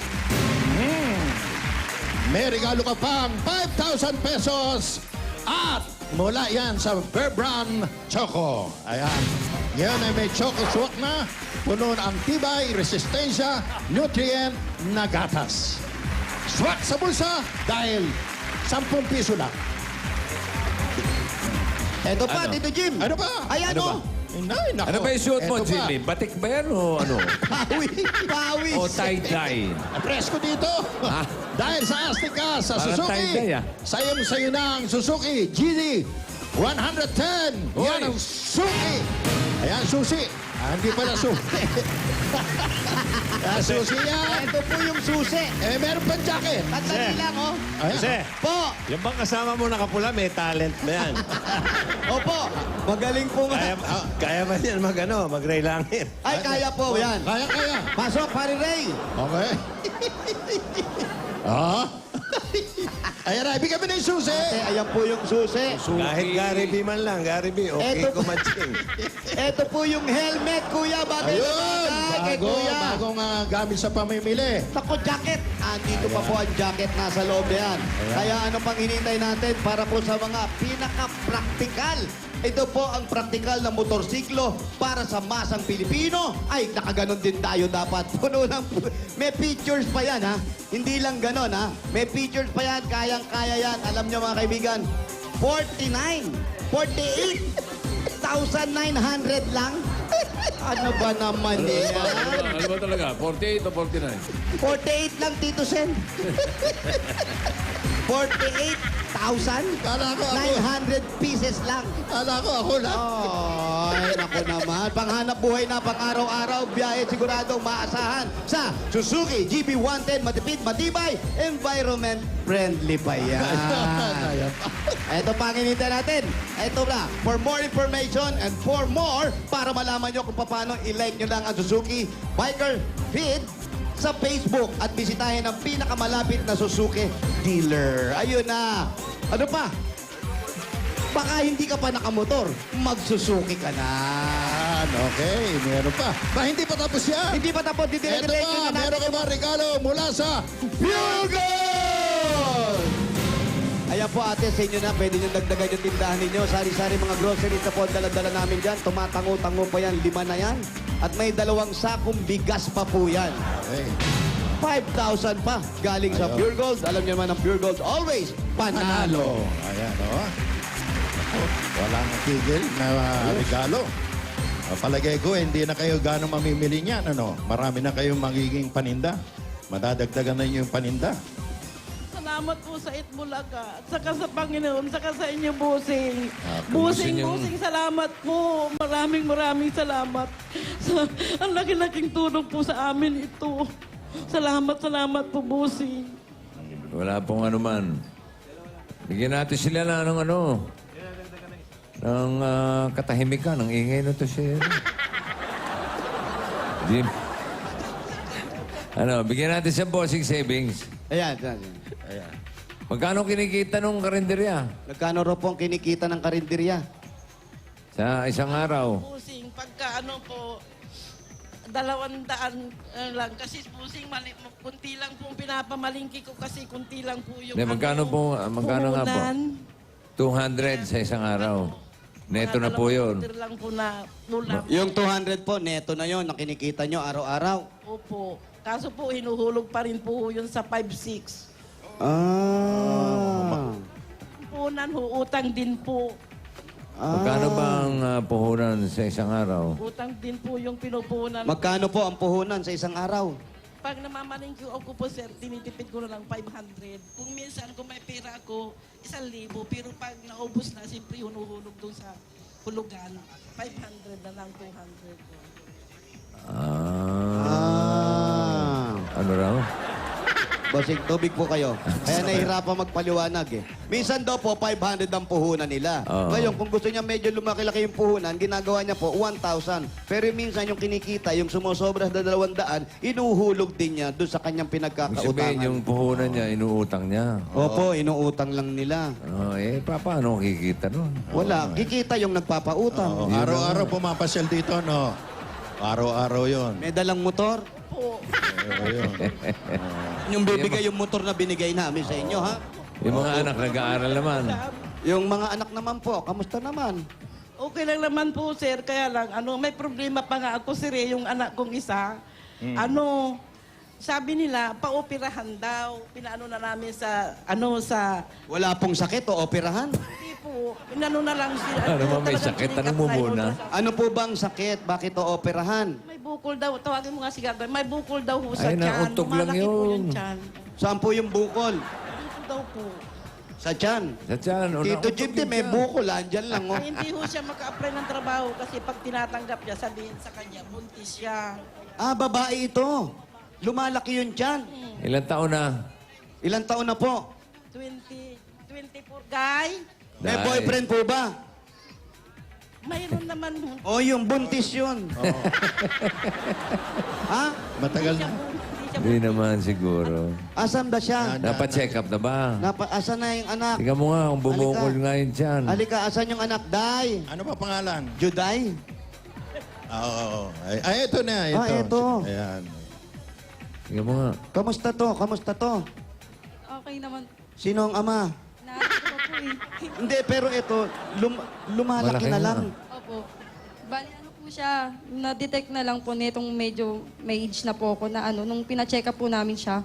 [SPEAKER 4] May regalo ka pang 5,000 pesos at mula yan sa Bear Brand Choco. Ayan. Yan ay may Choco Swak na puno ang tibay, resistensya, nutrient na gatas. Swak sa bulsa dahil 10 piso lang.
[SPEAKER 3] Ito pa,
[SPEAKER 2] Ano?
[SPEAKER 3] Tito Jim.
[SPEAKER 4] Ano ba?
[SPEAKER 3] Ayan,
[SPEAKER 2] Ano
[SPEAKER 3] oh.
[SPEAKER 2] ba?
[SPEAKER 4] Ay, nako.
[SPEAKER 2] Ano ba yung suot mo,
[SPEAKER 4] Eto pa.
[SPEAKER 2] Jimmy? Batik ba yan o ano?
[SPEAKER 3] Pawis.
[SPEAKER 2] O tie-dye?
[SPEAKER 4] Presko dito.
[SPEAKER 2] Ah.
[SPEAKER 4] Dahil sa Astika, sa
[SPEAKER 2] Parang
[SPEAKER 4] Suzuki.
[SPEAKER 2] tie-dye, ah.
[SPEAKER 4] Sayong-sayo na ang Suzuki GD 110.
[SPEAKER 2] Hoy.
[SPEAKER 4] Yan ang Suzuki. Ayan, susi. Hindi pala susi. Susi yan.
[SPEAKER 3] Ito po yung susi.
[SPEAKER 4] Meron pang jacket.
[SPEAKER 3] Tandali lang, oh.
[SPEAKER 5] Kasi,
[SPEAKER 3] Po.
[SPEAKER 5] yung bang kasama mo nakapula, may talent ba yan?
[SPEAKER 3] Opo. Magaling po nga.
[SPEAKER 5] Kaya ba yan mag-ray langit?
[SPEAKER 3] Ay, kaya po. Yan.
[SPEAKER 4] Kaya.
[SPEAKER 3] Pasok, pare Ray.
[SPEAKER 4] Okay. Ayan na, ibig kami ng susi.
[SPEAKER 3] Ayan po yung susi.
[SPEAKER 5] Kahit Gary B man lang, Gary B, okay
[SPEAKER 3] Eto-
[SPEAKER 5] kumatsing.
[SPEAKER 3] Ito po yung helmet, kuya. Bagay na
[SPEAKER 4] Ayun,
[SPEAKER 3] bagay kay kuya.
[SPEAKER 4] bagong gamit sa pamimili.
[SPEAKER 3] Naku, jacket. Andito pa po ang jacket nasa loob na yan. Kaya ano pang hinintay natin para po sa mga pinaka-practical. Ito po ang praktikal na motorsiklo para sa masang Pilipino. Ay, nakaganon din tayo dapat. Puno ng... May pictures pa yan, ha? Hindi lang ganon, ha? May pictures pa yan. Kayang-kaya yan. Alam nyo, mga kaibigan, 48,900 lang? Ano ba naman yan?
[SPEAKER 1] Ano ba talaga? 48 o 49?
[SPEAKER 3] 48 lang, Tito Sen. 48,900
[SPEAKER 4] Kala ko ako.
[SPEAKER 3] pieces lang.
[SPEAKER 4] Kala ko ako lang.
[SPEAKER 3] Ay, naku naman. Panghanap buhay na pang-araw-araw, biyahe siguradong maasahan sa Suzuki GB110. Matipid, matibay, environment friendly pa yan. Ito pa ang hinintay natin. Ito na, for more information and for more, para malaman nyo kung paano i-like nyo lang ang Suzuki Biker Feed sa Facebook at bisitahin ang pinakamalapit na Suzuki dealer. Ayun na. Ano pa? Baka hindi ka pa nakamotor, mag-Suzuki ka na.
[SPEAKER 4] Okay, meron pa. Hindi pa tapos yan.
[SPEAKER 3] Hindi pa tapos,
[SPEAKER 4] Ito
[SPEAKER 3] didire-diretso
[SPEAKER 4] pa,
[SPEAKER 3] na natin.
[SPEAKER 4] meron ka ba regalo mula sa
[SPEAKER 3] Pure Gold! Ayan po ate, sa inyo na, pwede nyo dagdagan yung tindahan ninyo. Sari-sari mga groceries na po ang dala-dala namin dyan. Tumatango-tango pa yan, 5 na yan. At may 2 sakong bigas pa po yan.
[SPEAKER 4] Okay.
[SPEAKER 3] 5,000 pa galing sa Pure Gold. Alam niyo naman ang Pure Gold, always panalo.
[SPEAKER 4] Ayan, o. Walang tigil na regalo. Palagay ko, hindi na kayo gano'ng mamimili niyan. Ano? Marami na kayong magiging paninda. Madadagdagan na yung paninda.
[SPEAKER 8] Salamat po sa Itbulaga at saka sa Panginoon, saka sa inyo, Busing.
[SPEAKER 2] Busing yung-
[SPEAKER 8] Busing, salamat po. Maraming salamat. Ang laki-laking tulong po sa amin ito. Salamat po, Busing.
[SPEAKER 2] Wala pong anuman. Bigyan natin sila na ng ng katahimikan, ng ingay na to siya. Bigyan natin sa bossing savings.
[SPEAKER 3] Ayan.
[SPEAKER 2] Magkano kinikita nung karinderya?
[SPEAKER 3] Nagkano raw po ang kinikita ng karinderya?
[SPEAKER 2] Sa isang araw.
[SPEAKER 8] Busing, pagka po, 200 lang. Kasi Busing, kunti lang po ang pinapamalingki ko kasi kunti lang po yung
[SPEAKER 2] Magkano nga po?
[SPEAKER 8] puhunan.
[SPEAKER 2] 200 sa isang araw. Neto na po yun.
[SPEAKER 8] Mga 2 lang po na ulam.
[SPEAKER 3] Yung 200 po, neto na yon, nakinikita nyo araw-araw.
[SPEAKER 8] Opo. Kaso po, hinuhulog pa rin po yun sa 5-6. Puhunan ho, utang din po.
[SPEAKER 2] Magkano ba ang puhunan sa isang araw?
[SPEAKER 8] Utang din po yung pinupunan.
[SPEAKER 3] Magkano po ang puhunan sa isang araw?
[SPEAKER 8] Pag namamalingki ako po, sir, tinitipid ko na lang 500. Kung minsan, kung may pera ako, 1,000. Pero pag naubos na, siyempre hinuhulog doon sa hulugan. 500 na lang, 200.
[SPEAKER 2] Ano raw?
[SPEAKER 3] Bossing, tubig po kayo. Kaya nahihirapan magpaliwanag eh. Minsan daw po, 500 ang puhunan nila.
[SPEAKER 2] Oo.
[SPEAKER 3] Ngayon, kung gusto niya medyo lumaki-laki yung puhunan, ginagawa niya po 1,000. Pero minsan yung kinikita, yung sumusobra sa 200, inuhulog din niya doon sa kanyang
[SPEAKER 2] Ibig sabihin,
[SPEAKER 3] pinagkakautangan.
[SPEAKER 2] yung puhunan niya, inuutang niya.
[SPEAKER 3] Opo, inuutang lang nila.
[SPEAKER 2] Paano kikita nun?
[SPEAKER 3] Wala, kikita yung nagpapautang.
[SPEAKER 4] Oo, araw-araw pumapasyal dito, no? Araw-araw yon.
[SPEAKER 3] May dalang motor.
[SPEAKER 8] Po.
[SPEAKER 3] Yung bibigay yung motor na binigay namin sa inyo, ha?
[SPEAKER 2] Yung mga anak nag-aaral naman.
[SPEAKER 3] Yung mga anak naman po, kamusta naman?
[SPEAKER 8] Okay lang naman po, sir. Kaya lang, may problema pa nga ako, sir, yung anak kong isa. Sabi nila, paoperahan daw. Pinaano na namin sa,
[SPEAKER 3] Wala pong sakit o operahan?
[SPEAKER 8] hindi po. Pinano na lang sila.
[SPEAKER 2] Ano ba, may
[SPEAKER 8] Talagang
[SPEAKER 2] sakit?
[SPEAKER 8] sinikat
[SPEAKER 2] Tanong mo
[SPEAKER 8] na yung
[SPEAKER 2] muna.
[SPEAKER 8] ultrasound.
[SPEAKER 3] Ano po bang sakit? Bakit o operahan?
[SPEAKER 8] May bukol daw. Tawagin mo nga si Gagawin. May bukol daw ho sa
[SPEAKER 2] Ay,
[SPEAKER 8] tiyan.
[SPEAKER 2] nauntog lang
[SPEAKER 8] Lumalaki po
[SPEAKER 2] yun.
[SPEAKER 8] yung tiyan.
[SPEAKER 3] Saan po yung bukol?
[SPEAKER 8] Dito daw po.
[SPEAKER 3] Sa tiyan.
[SPEAKER 2] Sa tiyan.
[SPEAKER 3] Tito Jim, may bukol. Andyan lang, oh.
[SPEAKER 8] Hindi ho siya maka-apply ng trabaho kasi pag tinatanggap niya, sabihin sa kanya, buntis siya.
[SPEAKER 3] Ah, babae ito. Lumalaki yun tiyan.
[SPEAKER 2] Ilang taon na?
[SPEAKER 3] Ilang taon na po?
[SPEAKER 8] 24 guy.
[SPEAKER 3] May
[SPEAKER 2] Dahil-
[SPEAKER 3] boyfriend po ba?
[SPEAKER 8] Mayroon naman ho.
[SPEAKER 3] O, yung buntis yun. Ha?
[SPEAKER 4] Matagal na.
[SPEAKER 2] Hindi naman siguro.
[SPEAKER 3] Asan ba siya?
[SPEAKER 2] Napacheck up na ba?
[SPEAKER 3] Asan na yung anak?
[SPEAKER 2] Tingnan mo nga kung bumukol
[SPEAKER 3] Halika.
[SPEAKER 2] nga yun dyan.
[SPEAKER 3] Halika, asan yung anak? Day.
[SPEAKER 4] Ano pa pangalan?
[SPEAKER 3] Juday?
[SPEAKER 4] Oo. Ay, ito na. Ito.
[SPEAKER 3] Ah, ito.
[SPEAKER 4] Ayan.
[SPEAKER 2] Tingnan mo nga.
[SPEAKER 3] Kamusta to? Kamusta to?
[SPEAKER 9] Okay naman.
[SPEAKER 3] Sino ang ama?
[SPEAKER 9] Naaral ko po eh.
[SPEAKER 3] Hindi, pero ito, lumalaki
[SPEAKER 2] Malaki
[SPEAKER 3] na
[SPEAKER 2] na.
[SPEAKER 3] lang.
[SPEAKER 9] Opo. Bali ano po siya, na-detect na lang po nitong medyo may age na po ako na ano, nung pina-check up po namin siya,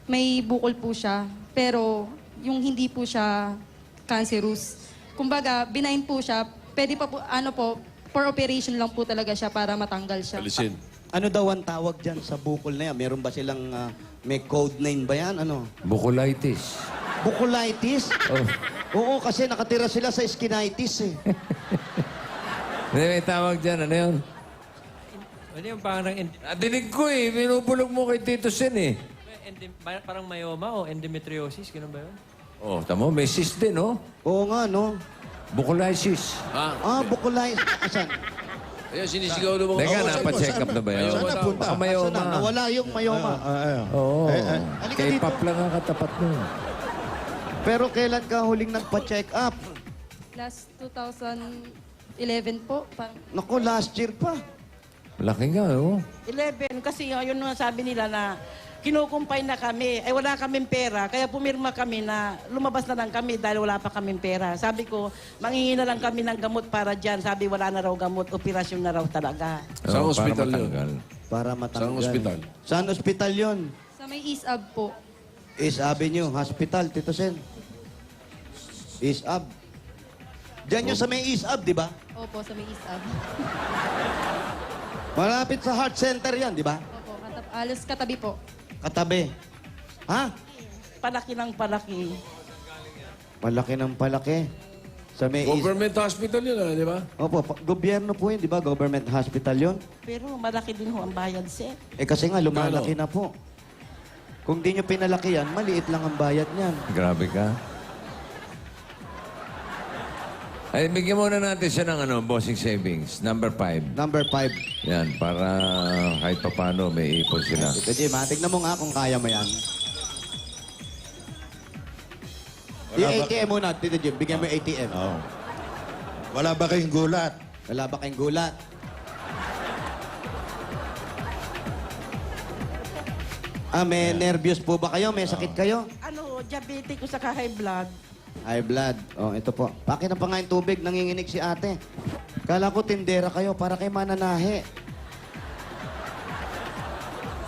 [SPEAKER 9] may bukol po siya. Pero yung hindi po siya cancerous. Kumbaga, benign po siya. Pwede pa po, ano po, for operation lang po talaga siya para matanggal siya.
[SPEAKER 1] Alisin.
[SPEAKER 3] Ano daw ang tawag dyan sa bukol na yan? Meron ba silang may code name ba yan? Ano?
[SPEAKER 2] Bukulitis.
[SPEAKER 3] Bukulitis?
[SPEAKER 2] Oh.
[SPEAKER 3] Oo, kasi nakatira sila sa skinitis eh.
[SPEAKER 2] Hindi, may tawag dyan. Ano yun?
[SPEAKER 10] Ano yung parang,
[SPEAKER 2] Dinig ko eh. Binubulog mo kay Tito Sen eh.
[SPEAKER 10] parang myoma o endometriosis, ganun ba yun?
[SPEAKER 2] Oh, tamo, may cyst din, oh.
[SPEAKER 3] Oo nga, no?
[SPEAKER 2] Bukulitis.
[SPEAKER 3] Ah, bukulitis. Asan?
[SPEAKER 1] Ayun, sinisigaw ng mga...
[SPEAKER 2] Teka,
[SPEAKER 4] saan
[SPEAKER 2] napacheck
[SPEAKER 4] po?
[SPEAKER 2] up na ba yun?
[SPEAKER 4] Saan na punta?
[SPEAKER 2] Baka mayoma.
[SPEAKER 3] Asan na? Nawala yung mayoma.
[SPEAKER 2] Oo.
[SPEAKER 3] Halika
[SPEAKER 2] K-pop
[SPEAKER 3] dito.
[SPEAKER 2] lang ang katapat mo.
[SPEAKER 3] Pero kailan ka huling nagpa-check up?
[SPEAKER 9] Last 2011 po. Parang,
[SPEAKER 3] Naku, last year pa.
[SPEAKER 2] Laki nga, oh.
[SPEAKER 8] 11, kasi yun nga sabi nila na kinukumpay na kami. Ay wala kaming pera, kaya pumirma kami na lumabas na lang kami dahil wala pa kaming pera. Sabi ko, manghingi na lang kami ng gamot para dyan. Sabi wala na raw gamot, operasyon na raw talaga.
[SPEAKER 1] Saan
[SPEAKER 2] Oo,
[SPEAKER 1] hospital
[SPEAKER 2] para
[SPEAKER 1] yun?
[SPEAKER 2] matanggal.
[SPEAKER 3] Para matanggal.
[SPEAKER 1] Saan ospital?
[SPEAKER 3] Saan ospital yun?
[SPEAKER 9] sa may ISAB po.
[SPEAKER 3] East Avenue Hospital, Tito Sen. East Ab. Diyan yung sa may East Ab, di ba?
[SPEAKER 9] Opo, sa may ISAB.
[SPEAKER 3] Malapit sa heart center yan, di ba?
[SPEAKER 9] Opo, alas katabi po.
[SPEAKER 3] Katabi. Ha?
[SPEAKER 8] Palaki ng palaki.
[SPEAKER 3] Palaki ng palaki. Sa may East.
[SPEAKER 1] Government hospital yun, di ba?
[SPEAKER 3] Opo, gobyerno po yun, di ba? Government hospital yun.
[SPEAKER 8] Pero malaki din ho ang bayad, sir.
[SPEAKER 3] Eh kasi nga, lumalaki na po. Kung di nyo pinalaki yan, maliit lang ang bayad niyan.
[SPEAKER 2] Grabe ka. Ay, bigyan muna natin siya ng bossing savings. Number 5.
[SPEAKER 3] Number 5.
[SPEAKER 2] Yan, para kahit papano may ipon sila.
[SPEAKER 3] Tito Jim, tignan mo nga kung kaya mo yan. Yung ATM muna, Tito Jim. Bigyan mo yung ATM.
[SPEAKER 4] Oo. Wala ba kayong gulat?
[SPEAKER 3] Wala ba kayong gulat? May nervyos po ba kayo? May sakit kayo?
[SPEAKER 8] Ano, diabetic ko sa high blood.
[SPEAKER 3] High blood. Oh, ito po. Pakin na pa nga yung tubig. Nanginginig si ate. Kala ko tindera kayo para kay mananahe.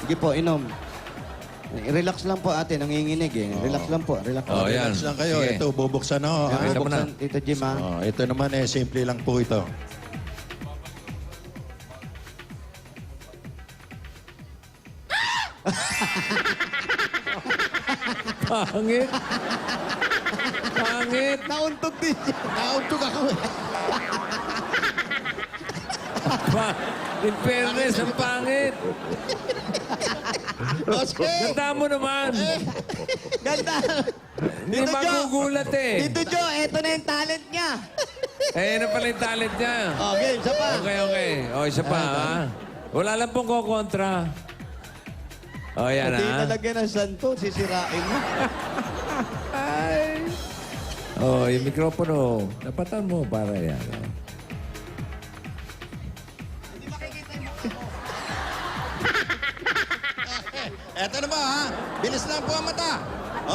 [SPEAKER 3] Sige po, inom. Relax lang po ate. Nanginginig eh. Relax lang po. Relax
[SPEAKER 2] Oh,
[SPEAKER 3] lang.
[SPEAKER 2] yan.
[SPEAKER 4] Relax lang kayo.
[SPEAKER 2] Sige.
[SPEAKER 4] Ito, bubuksan na.
[SPEAKER 3] Yan,
[SPEAKER 2] Pakita mo na.
[SPEAKER 3] buksan, Tito Jim ha.
[SPEAKER 4] Ito naman simple lang po ito.
[SPEAKER 2] Pangit. Pangit.
[SPEAKER 3] Nauntog din siya.
[SPEAKER 4] Nauntog ako eh.
[SPEAKER 2] In fairness, ang pangit. Ganda mo naman.
[SPEAKER 3] Ganda.
[SPEAKER 2] Hindi
[SPEAKER 3] Tito Jo.
[SPEAKER 2] magugulat eh.
[SPEAKER 3] Tito Jo, eto na yung talent niya.
[SPEAKER 2] Eh, ano pala yung talent niya?
[SPEAKER 3] Okay, isa pa.
[SPEAKER 2] Okay. O, isa pa, ha? Wala lang pong kukontra. O, yan,
[SPEAKER 3] Hindi
[SPEAKER 2] ha?
[SPEAKER 3] talaga ng santo. Sisirain mo.
[SPEAKER 2] O, yung mikropono. Napatan mo para yan. O.
[SPEAKER 4] Eto na ba ha? Bilis lang po ang mata.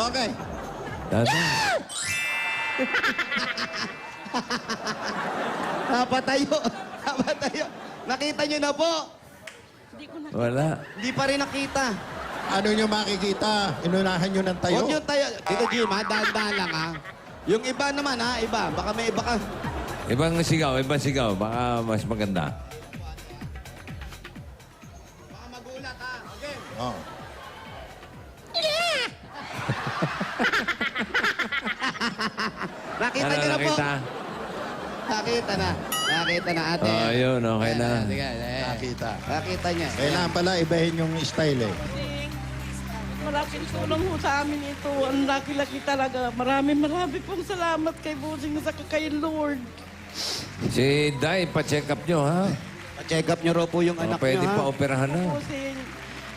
[SPEAKER 4] Okay.
[SPEAKER 2] Tama.
[SPEAKER 3] Napatayo. Napatayo. Nakita niyo na po.
[SPEAKER 8] Hindi ko na...
[SPEAKER 2] Wala.
[SPEAKER 3] Hindi pa rin nakita.
[SPEAKER 4] Ano nyo makikita? Inunahan nyo ng tayo?
[SPEAKER 3] Huwag niyo tayo. Tito Jim, ha? Dahan-dahan lang, ha? Yung iba naman, ha? Iba. Baka may iba ka.
[SPEAKER 2] Ibang sigaw, ibang sigaw. Baka mas maganda.
[SPEAKER 3] Baka magulat, ha? Okay.
[SPEAKER 4] Oh.
[SPEAKER 3] Nakita
[SPEAKER 2] Ano,
[SPEAKER 3] niyo na po.
[SPEAKER 2] nakita?
[SPEAKER 3] Nakita na. Nakita na ate.
[SPEAKER 2] Oh, yun, okay na.
[SPEAKER 3] Sige,
[SPEAKER 4] Nakita.
[SPEAKER 3] nakita niya.
[SPEAKER 4] Kailangan pala ibahin yung style eh.
[SPEAKER 8] Bossing, malaking tulong ho sa amin ito. Ang laki-laki talaga. Marami pong salamat kay Bossing sa kay Lord.
[SPEAKER 2] Si Day, pa-check up nyo, ha?
[SPEAKER 3] Pa-check up niyo raw po yung anak
[SPEAKER 2] Pwede
[SPEAKER 3] niyo,
[SPEAKER 2] pa
[SPEAKER 3] ha?
[SPEAKER 2] operahan na.
[SPEAKER 8] Bossing,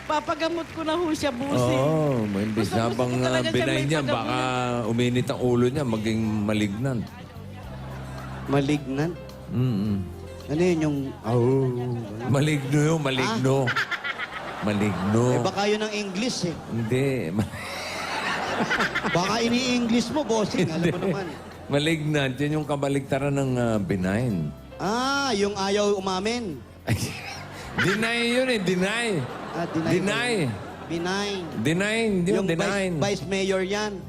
[SPEAKER 8] papagamot ko na ho siya, Bossing.
[SPEAKER 2] Oo, imbis na
[SPEAKER 8] Gusto
[SPEAKER 2] bang
[SPEAKER 8] ko talaga siya
[SPEAKER 2] binay
[SPEAKER 8] may
[SPEAKER 2] niya,
[SPEAKER 8] pagamutan.
[SPEAKER 2] baka uminit ang ulo niya, maging malignan.
[SPEAKER 3] Malignan. Ano yun yung...
[SPEAKER 2] Maligno yun, maligno. Maligno.
[SPEAKER 3] Eh, baka yun ang English eh.
[SPEAKER 2] Hindi.
[SPEAKER 3] Baka ini-English mo, bossing. Alam mo naman.
[SPEAKER 2] Malignant, yun yung kabaligtaran ng benign.
[SPEAKER 3] Ah, yung ayaw umamin.
[SPEAKER 2] Deny yun eh, deny.
[SPEAKER 3] Ah, deny.
[SPEAKER 2] Deny.
[SPEAKER 3] Benign.
[SPEAKER 2] Deny, hindi
[SPEAKER 3] Yung
[SPEAKER 2] yung deny.
[SPEAKER 3] vice mayor yan.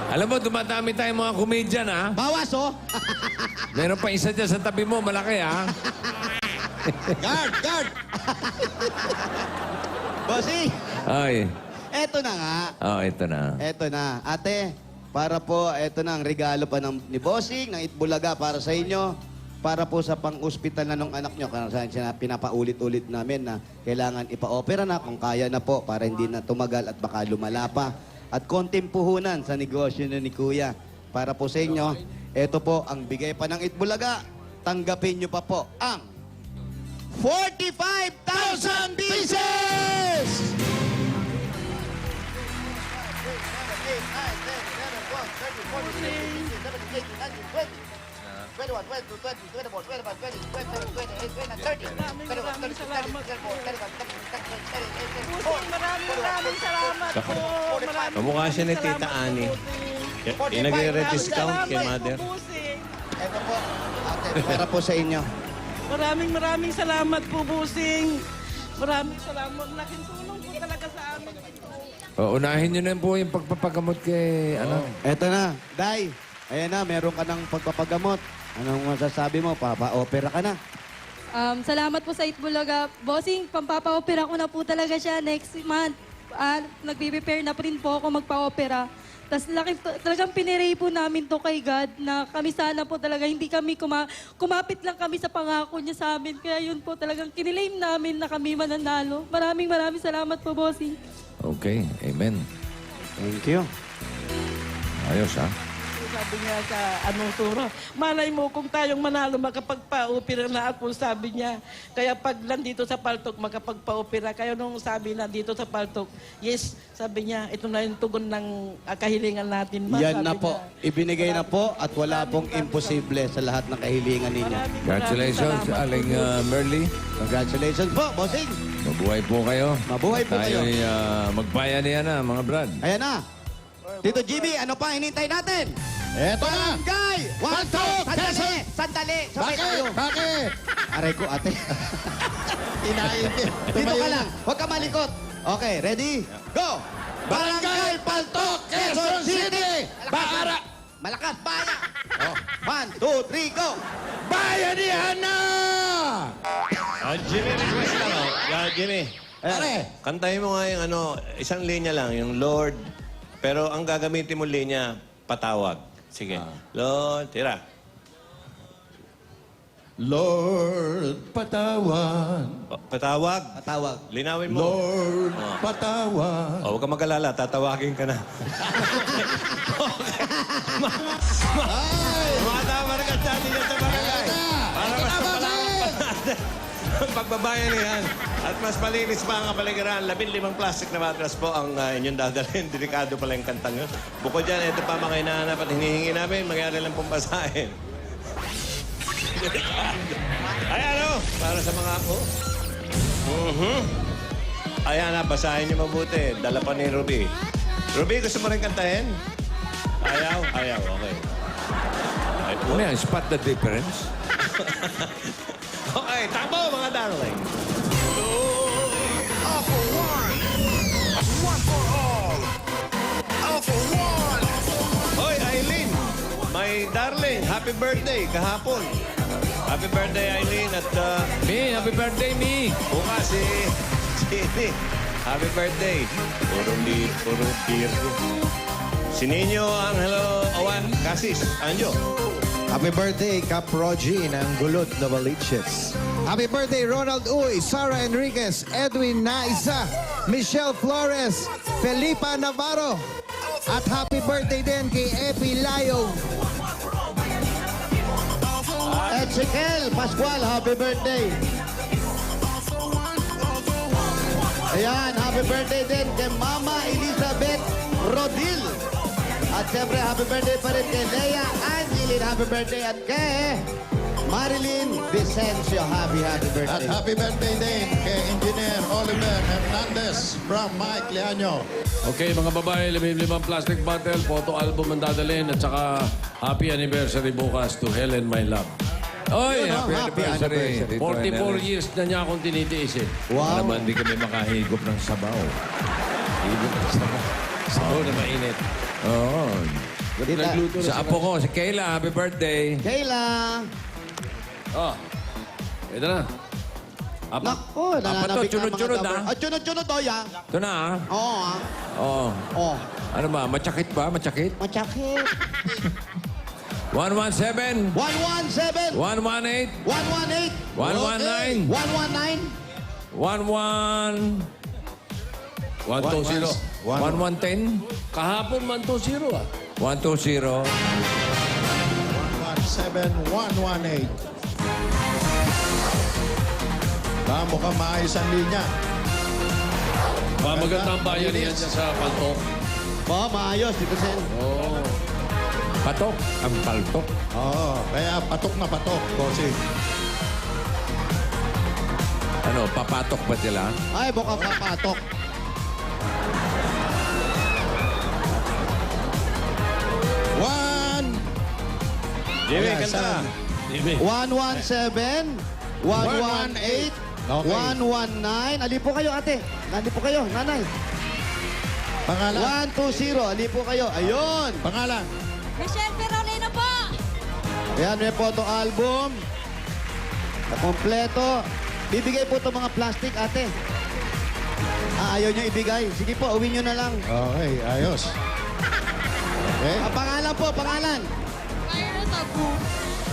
[SPEAKER 2] Alam mo, dumadami tayong mga komedyan, ha?
[SPEAKER 3] Bawas, oh!
[SPEAKER 2] Meron pa isa dyan sa tabi mo, malaki, ha?
[SPEAKER 3] Guard! Guard! Bossing!
[SPEAKER 2] Ay.
[SPEAKER 3] Eto na nga.
[SPEAKER 2] Oh, ito na.
[SPEAKER 3] Eto na. Ate, para po, eto na ang regalo pa ni Bossing, ng Itbulaga para sa inyo. Para po sa pang-hospital na nung anak nyo. Kasi pinapaulit-ulit namin na kailangan ipa-opera na kung kaya na po para hindi na tumagal at baka lumala pa. At konting puhunan sa negosyo ni Kuya. Para po sa inyo, eto po ang bigay pa ng Itbulaga. Tanggapin nyo pa po ang 45,000 pieces!
[SPEAKER 8] Maraming salamat po.
[SPEAKER 5] Kamukha siya ni Tita Ani. Yung nagre-discount kay Mother.
[SPEAKER 3] Ito po, ate, para po sa inyo.
[SPEAKER 8] Maraming salamat po, Bossing. Maraming salamat. Laking tulong po talaga sa amin ito.
[SPEAKER 2] Unahin nyo na po yung pagpapagamot kay, ano?
[SPEAKER 3] Eto na, Day. Ayan na, meron ka ng pagpapagamot. Anong masasabi mo? Papa-opera ka na.
[SPEAKER 9] Salamat po sa Itbulaga. Bossing, pampapa-opera ko na po talaga siya next month. Nagbe-prepare na po rin po ako magpa-opera. Tapos talagang piniray po namin to kay God na kami sana po talaga hindi kami kumapit lang kami sa pangako niya sa amin. Kaya yun po talagang kinilaim namin na kami mananalo. Maraming salamat po, Bossing.
[SPEAKER 2] Okay, amen.
[SPEAKER 3] Thank you.
[SPEAKER 2] Ayos, ha?
[SPEAKER 8] Sabi niya sa anong turo, malay mo kung tayong manalo makapagpa-opera na ako, sabi niya. Kaya pag nandito sa Paltok, makapagpa-opera. Kaya nung sabi na dito sa Paltok, yes, sabi niya, ito na yung tugon ng kahilingan natin.
[SPEAKER 3] Yan
[SPEAKER 8] Sabi
[SPEAKER 3] na po.
[SPEAKER 8] niya.
[SPEAKER 3] Ibinigay na po at wala pong imposible sa lahat ng kahilingan ninyo.
[SPEAKER 2] Congratulations,
[SPEAKER 8] salamat
[SPEAKER 2] Aling
[SPEAKER 8] po, Bossing.
[SPEAKER 2] Merly.
[SPEAKER 3] Congratulations po, bossing.
[SPEAKER 2] Mabuhay po kayo.
[SPEAKER 3] Mabuhay po kayo.
[SPEAKER 2] Tayo'y magbayanihan na, mga brad.
[SPEAKER 3] Ayan na. Tito Jimmy, ano pa hinintay natin?
[SPEAKER 4] Eto na!
[SPEAKER 3] Barangay!
[SPEAKER 4] Paltok,
[SPEAKER 3] Sandali! Sandali! Sabay tayo.
[SPEAKER 4] Bakit?
[SPEAKER 3] Aray ko, ate.
[SPEAKER 4] Inain din.
[SPEAKER 3] Dito ka lang. Huwag ka malikot. Okay, ready? Go!
[SPEAKER 4] Barangay Paltok, Quezon City! Bakara!
[SPEAKER 3] Malakas, baya! 1, 2, 3, go!
[SPEAKER 4] Bayanihan na!
[SPEAKER 5] Jimmy, request lang. Jimmy.
[SPEAKER 4] Pare!
[SPEAKER 5] Kantahin mo nga yung isang linya lang, yung Lord. Pero ang gagamitin mo linya, patawag. Sige. Lord, tira.
[SPEAKER 4] Lord, patawad.
[SPEAKER 5] Patawag.
[SPEAKER 3] Patawag.
[SPEAKER 5] Linawin mo.
[SPEAKER 4] Lord, patawad.
[SPEAKER 5] Huwag ka mag-alala, tatawagin ka na. Matama na ka dyan niya sa barangay. Para mas mapalakot pa natin ang pagbabayan niyan. At mas malinis pa ang kapaligiran. 15 plastic na matras po ang inyong dadalhin. Delikado pala yung kantang yun. Bukod dyan, ito pa mga hinahanap at hinihingi namin. Mangyari lang pong basahin. Ay, para sa mga ako. Ayan na, basahin niyo mabuti. Dala pa ni Ruby. Ruby, gusto mo rin kantahin? Ayaw? Ayaw, okay. Ay, po.
[SPEAKER 2] Ano yan? Spot the difference?
[SPEAKER 5] Okay, takbo mga darling.
[SPEAKER 11] All for one. One for all. All for one.
[SPEAKER 5] Hoy, Aileen, my darling, happy birthday kahapon. Happy birthday, Aileen, at
[SPEAKER 2] Me, happy birthday, me!
[SPEAKER 5] bukas si Jenny. Happy birthday. Puro beer. Si Nino Angelo Awan Casis. Anjo.
[SPEAKER 12] Happy birthday, Cap Rogie ng Gulot Novaliches. Happy birthday, Ronald Uy, Sara Enriquez, Edwin Naiza, Michelle Flores, Felipa Navarro. At happy birthday din kay Epi Layo.
[SPEAKER 3] Ezekiel Pascual, happy birthday. Ayan, happy birthday din kay Mama Elizabeth Rodil. At siyempre, happy birthday pa rin kay Lea Angeline, happy birthday. At kay Marilyn Vicencio, happy
[SPEAKER 4] At
[SPEAKER 3] birthday.
[SPEAKER 4] happy birthday din kay Engineer Oliver Hernandez from Mike Leaño.
[SPEAKER 1] Okay, mga babae, 55 plastic bottle, photo album ang dadalhin, at saka happy anniversary bukas to Helen, my love.
[SPEAKER 2] Oy,
[SPEAKER 3] Yun,
[SPEAKER 2] happy
[SPEAKER 3] happy
[SPEAKER 2] anniversary.
[SPEAKER 3] anniversary.
[SPEAKER 1] 44 years na niya akong tinitiis eh.
[SPEAKER 3] Wow.
[SPEAKER 2] Naman di kami makahigop ng sabaw.
[SPEAKER 1] Higop ng sabaw. Sabaw na mainit.
[SPEAKER 2] Oo.
[SPEAKER 3] Tita,
[SPEAKER 1] Nagluto na
[SPEAKER 2] Sa apo ko, si Kayla, happy birthday.
[SPEAKER 3] Kayla.
[SPEAKER 1] Oh, ito na. Apat.
[SPEAKER 3] Naku,
[SPEAKER 2] Apat to,
[SPEAKER 3] nananabik na
[SPEAKER 2] sunod-sunod,
[SPEAKER 3] mga
[SPEAKER 2] ah.
[SPEAKER 3] At sunod-sunod, oh, ya.
[SPEAKER 2] Ito na, ah.
[SPEAKER 3] Oo, ah.
[SPEAKER 2] Oo.
[SPEAKER 3] Oh,
[SPEAKER 2] Ano ba, matsakit ba? Matsakit?
[SPEAKER 3] machakit.
[SPEAKER 2] 117,
[SPEAKER 3] 117,
[SPEAKER 2] 118,
[SPEAKER 3] 118,
[SPEAKER 2] 119,
[SPEAKER 3] 119,
[SPEAKER 2] 11,
[SPEAKER 1] 120.
[SPEAKER 2] 1110,
[SPEAKER 1] Kahapon man 2-0 ah.
[SPEAKER 2] 120,
[SPEAKER 4] 117-118. Mukhang maayos ang linya.
[SPEAKER 1] Magandang bayan niyan siya sa Paltok.
[SPEAKER 3] Oh, maayos, Tito Sen.
[SPEAKER 1] Oh.
[SPEAKER 2] patok, ang paltok.
[SPEAKER 4] Oo, kaya patok na patok, bossing.
[SPEAKER 2] Ano, papatok ba sila?
[SPEAKER 3] Ay, mukhang papatok.
[SPEAKER 5] Jimmy,
[SPEAKER 4] Ayan,
[SPEAKER 5] kanta.
[SPEAKER 4] saan?
[SPEAKER 3] 117, 118,
[SPEAKER 4] Okay.
[SPEAKER 3] 119. Ali po kayo, ate. Ali po kayo, nanay.
[SPEAKER 4] Pangalan?
[SPEAKER 3] 120. Ali po kayo. Ayun.
[SPEAKER 4] Pangalan?
[SPEAKER 9] Michelle Perolino po!
[SPEAKER 3] Ayan, may photo album. Na kompleto. Bibigay po itong mga plastic, ate. Ayaw nyo ibigay. Sige po, uwi nyo na lang.
[SPEAKER 4] Okay, ayos. Okay.
[SPEAKER 3] Pangalan po, pangalan.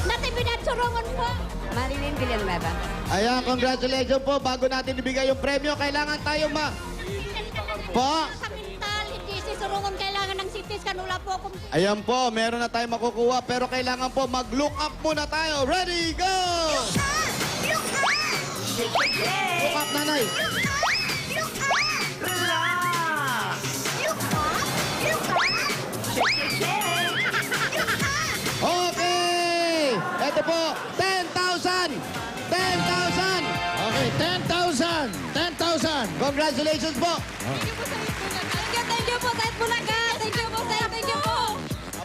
[SPEAKER 9] Natividad Sorongon po! Marilyn Villanueva.
[SPEAKER 3] Ayan, congratulations po. Bago natin ibigay yung premyo, kailangan tayo Po.
[SPEAKER 9] Sa mental, hindi si Sorongon kailangan ng CT scan. Wala po akong...
[SPEAKER 3] Ayan po, meron na tayong makukuha. Pero kailangan po mag-look up muna tayo. Ready, go! Look up, nanay. Okay! Ito po, 10,000! 10,000!
[SPEAKER 4] Okay, 10,000! 10,000!
[SPEAKER 3] Congratulations po!
[SPEAKER 9] Thank you po, Ted Bulaga! Thank you po, Ted! Thank you po!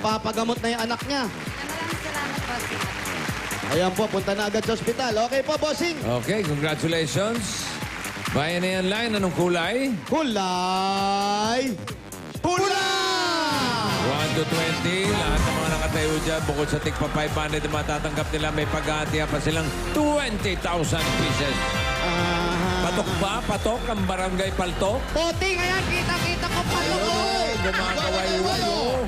[SPEAKER 3] Papagamot na yung anak niya.
[SPEAKER 9] Maraming salamat po.
[SPEAKER 3] Ayan po, punta na agad sa ospital. Okay po, bossing.
[SPEAKER 2] Okay, congratulations. Bayan na yan line, anong kulay?
[SPEAKER 3] Kulay! Pula!
[SPEAKER 2] 1 to 20, lahat ng mga nakatayo dyan, bukod sa tigpa 500 na matatanggap nila, may paghahatian pa silang 20,000 pieces. Patok ba? Patok ang barangay Paltok?
[SPEAKER 3] Puting, ayan, kita-kita ko pa
[SPEAKER 2] Ay, gumakaway-way, oh.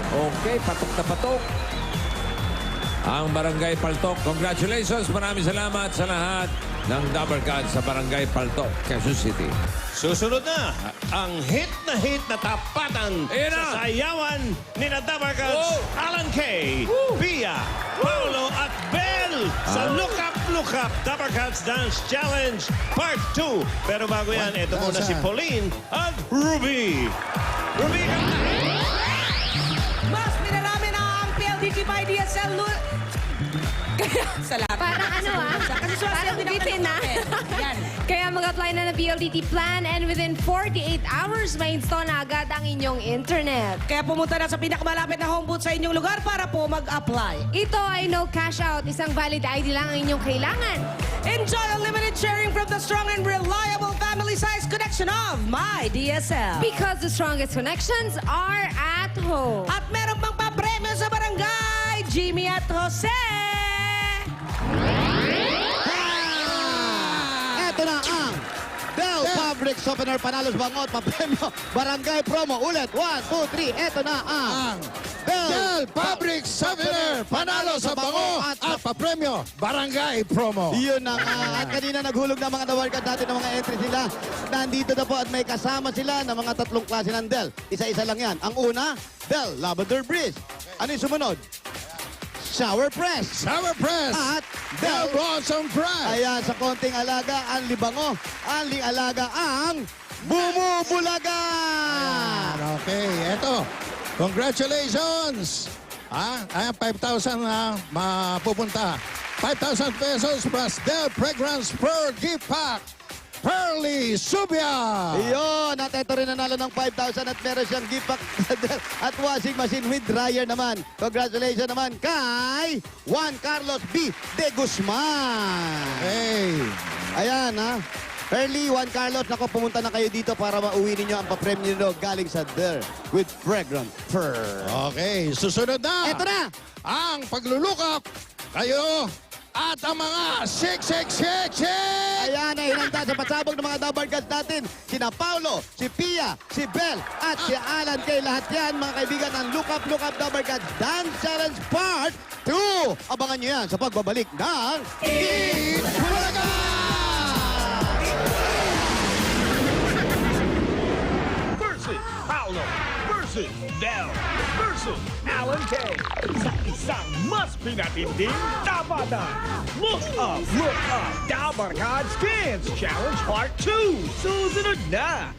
[SPEAKER 2] Okay, patok na patok. Ang barangay Paltok. Congratulations, maraming salamat sa lahat ng Dabber Cats sa barangay Paltok, Quezon City.
[SPEAKER 5] Susunod na, ang hit na tapatan
[SPEAKER 2] Ayan na.
[SPEAKER 5] sa sayawan ni na Dabarcats, Alan K, Pia, Paolo at Bel sa Look Up Dabarcats Dance Challenge Part 2. Pero bago yan, ito muna si Pauline at Ruby. Ruby, kanta!
[SPEAKER 8] Mas minarami na ang PLDT by DSL. Salamat.
[SPEAKER 13] Parang ano
[SPEAKER 8] Kasi
[SPEAKER 13] parang bitin na.
[SPEAKER 8] Yan.
[SPEAKER 13] Kaya mag-apply na ng PLDT plan and within 48 hours, may install na agad ang inyong internet.
[SPEAKER 8] Kaya pumunta na sa pinakamalapit na home booth sa inyong lugar para po mag-apply.
[SPEAKER 13] Ito ay no cash out. Isang valid ID lang ang inyong kailangan.
[SPEAKER 8] Enjoy unlimited sharing from the strong and reliable family-sized connection of My DSL.
[SPEAKER 13] Because the strongest connections are at home.
[SPEAKER 8] At meron pang papremyo sa barangay, Jimmy at Jose.
[SPEAKER 3] Ito na ang Del Fabric Softener Panalo sa bangot. Papremyo. Barangay promo. Ulit. 1, 2, 3. Ito na ang
[SPEAKER 4] Del Fabric Softener Panalo sa bango at papremyo Barangay Promo.
[SPEAKER 3] Yun na nga. At kanina naghulog na mga nawarkad natin ng mga entries nila. Nandito na po at may kasama sila ng mga tatlong klase ng Del. Isa-isa lang yan. Ang una, Del Lavender Breeze. Ano yung sumunod? Shower Press.
[SPEAKER 4] Sour Press.
[SPEAKER 3] At
[SPEAKER 4] Del Blossom Press.
[SPEAKER 3] Ayan, sa konting alaga, ang libango. Ang alaga, ang bumubulaga.
[SPEAKER 4] Okay, eto. Congratulations! Ayan, 5,000 na mapupunta. 5,000 pesos plus Del Fragrance Pearl Gift Pack. Pearly Subia!
[SPEAKER 3] Iyon, at ito rin nanalo ng 5,000 at meron siyang gift pack at washing machine with dryer naman. Congratulations naman kay Juan Carlos B. De Guzman.
[SPEAKER 4] Hey!
[SPEAKER 3] Ayan ha. Early, Juan Carlos, nako, pumunta na kayo dito para mauwi ninyo ang papremyo nyo galing sa Del with Fragrant Pearl.
[SPEAKER 4] Okay, susunod na.
[SPEAKER 3] Ito na!
[SPEAKER 4] Ang paglulukap kayo at ang mga siksik-siksik!
[SPEAKER 3] Ayan, ay hinanda sa pasabog ng mga double guns natin. Sina Paulo, si Pia, si Bel, at si Alan. Kay lahat yan, mga kaibigan, ang Look Up Double Guns Dance Challenge Part 2. Abangan nyo yan sa pagbabalik ng Eat Bulaga!
[SPEAKER 11] Versus Paolo versus Del versus Alan K. Sa isang mas pinatinding tapatan. Look up, Dabarkad Skins Challenge Part 2. Susunod na!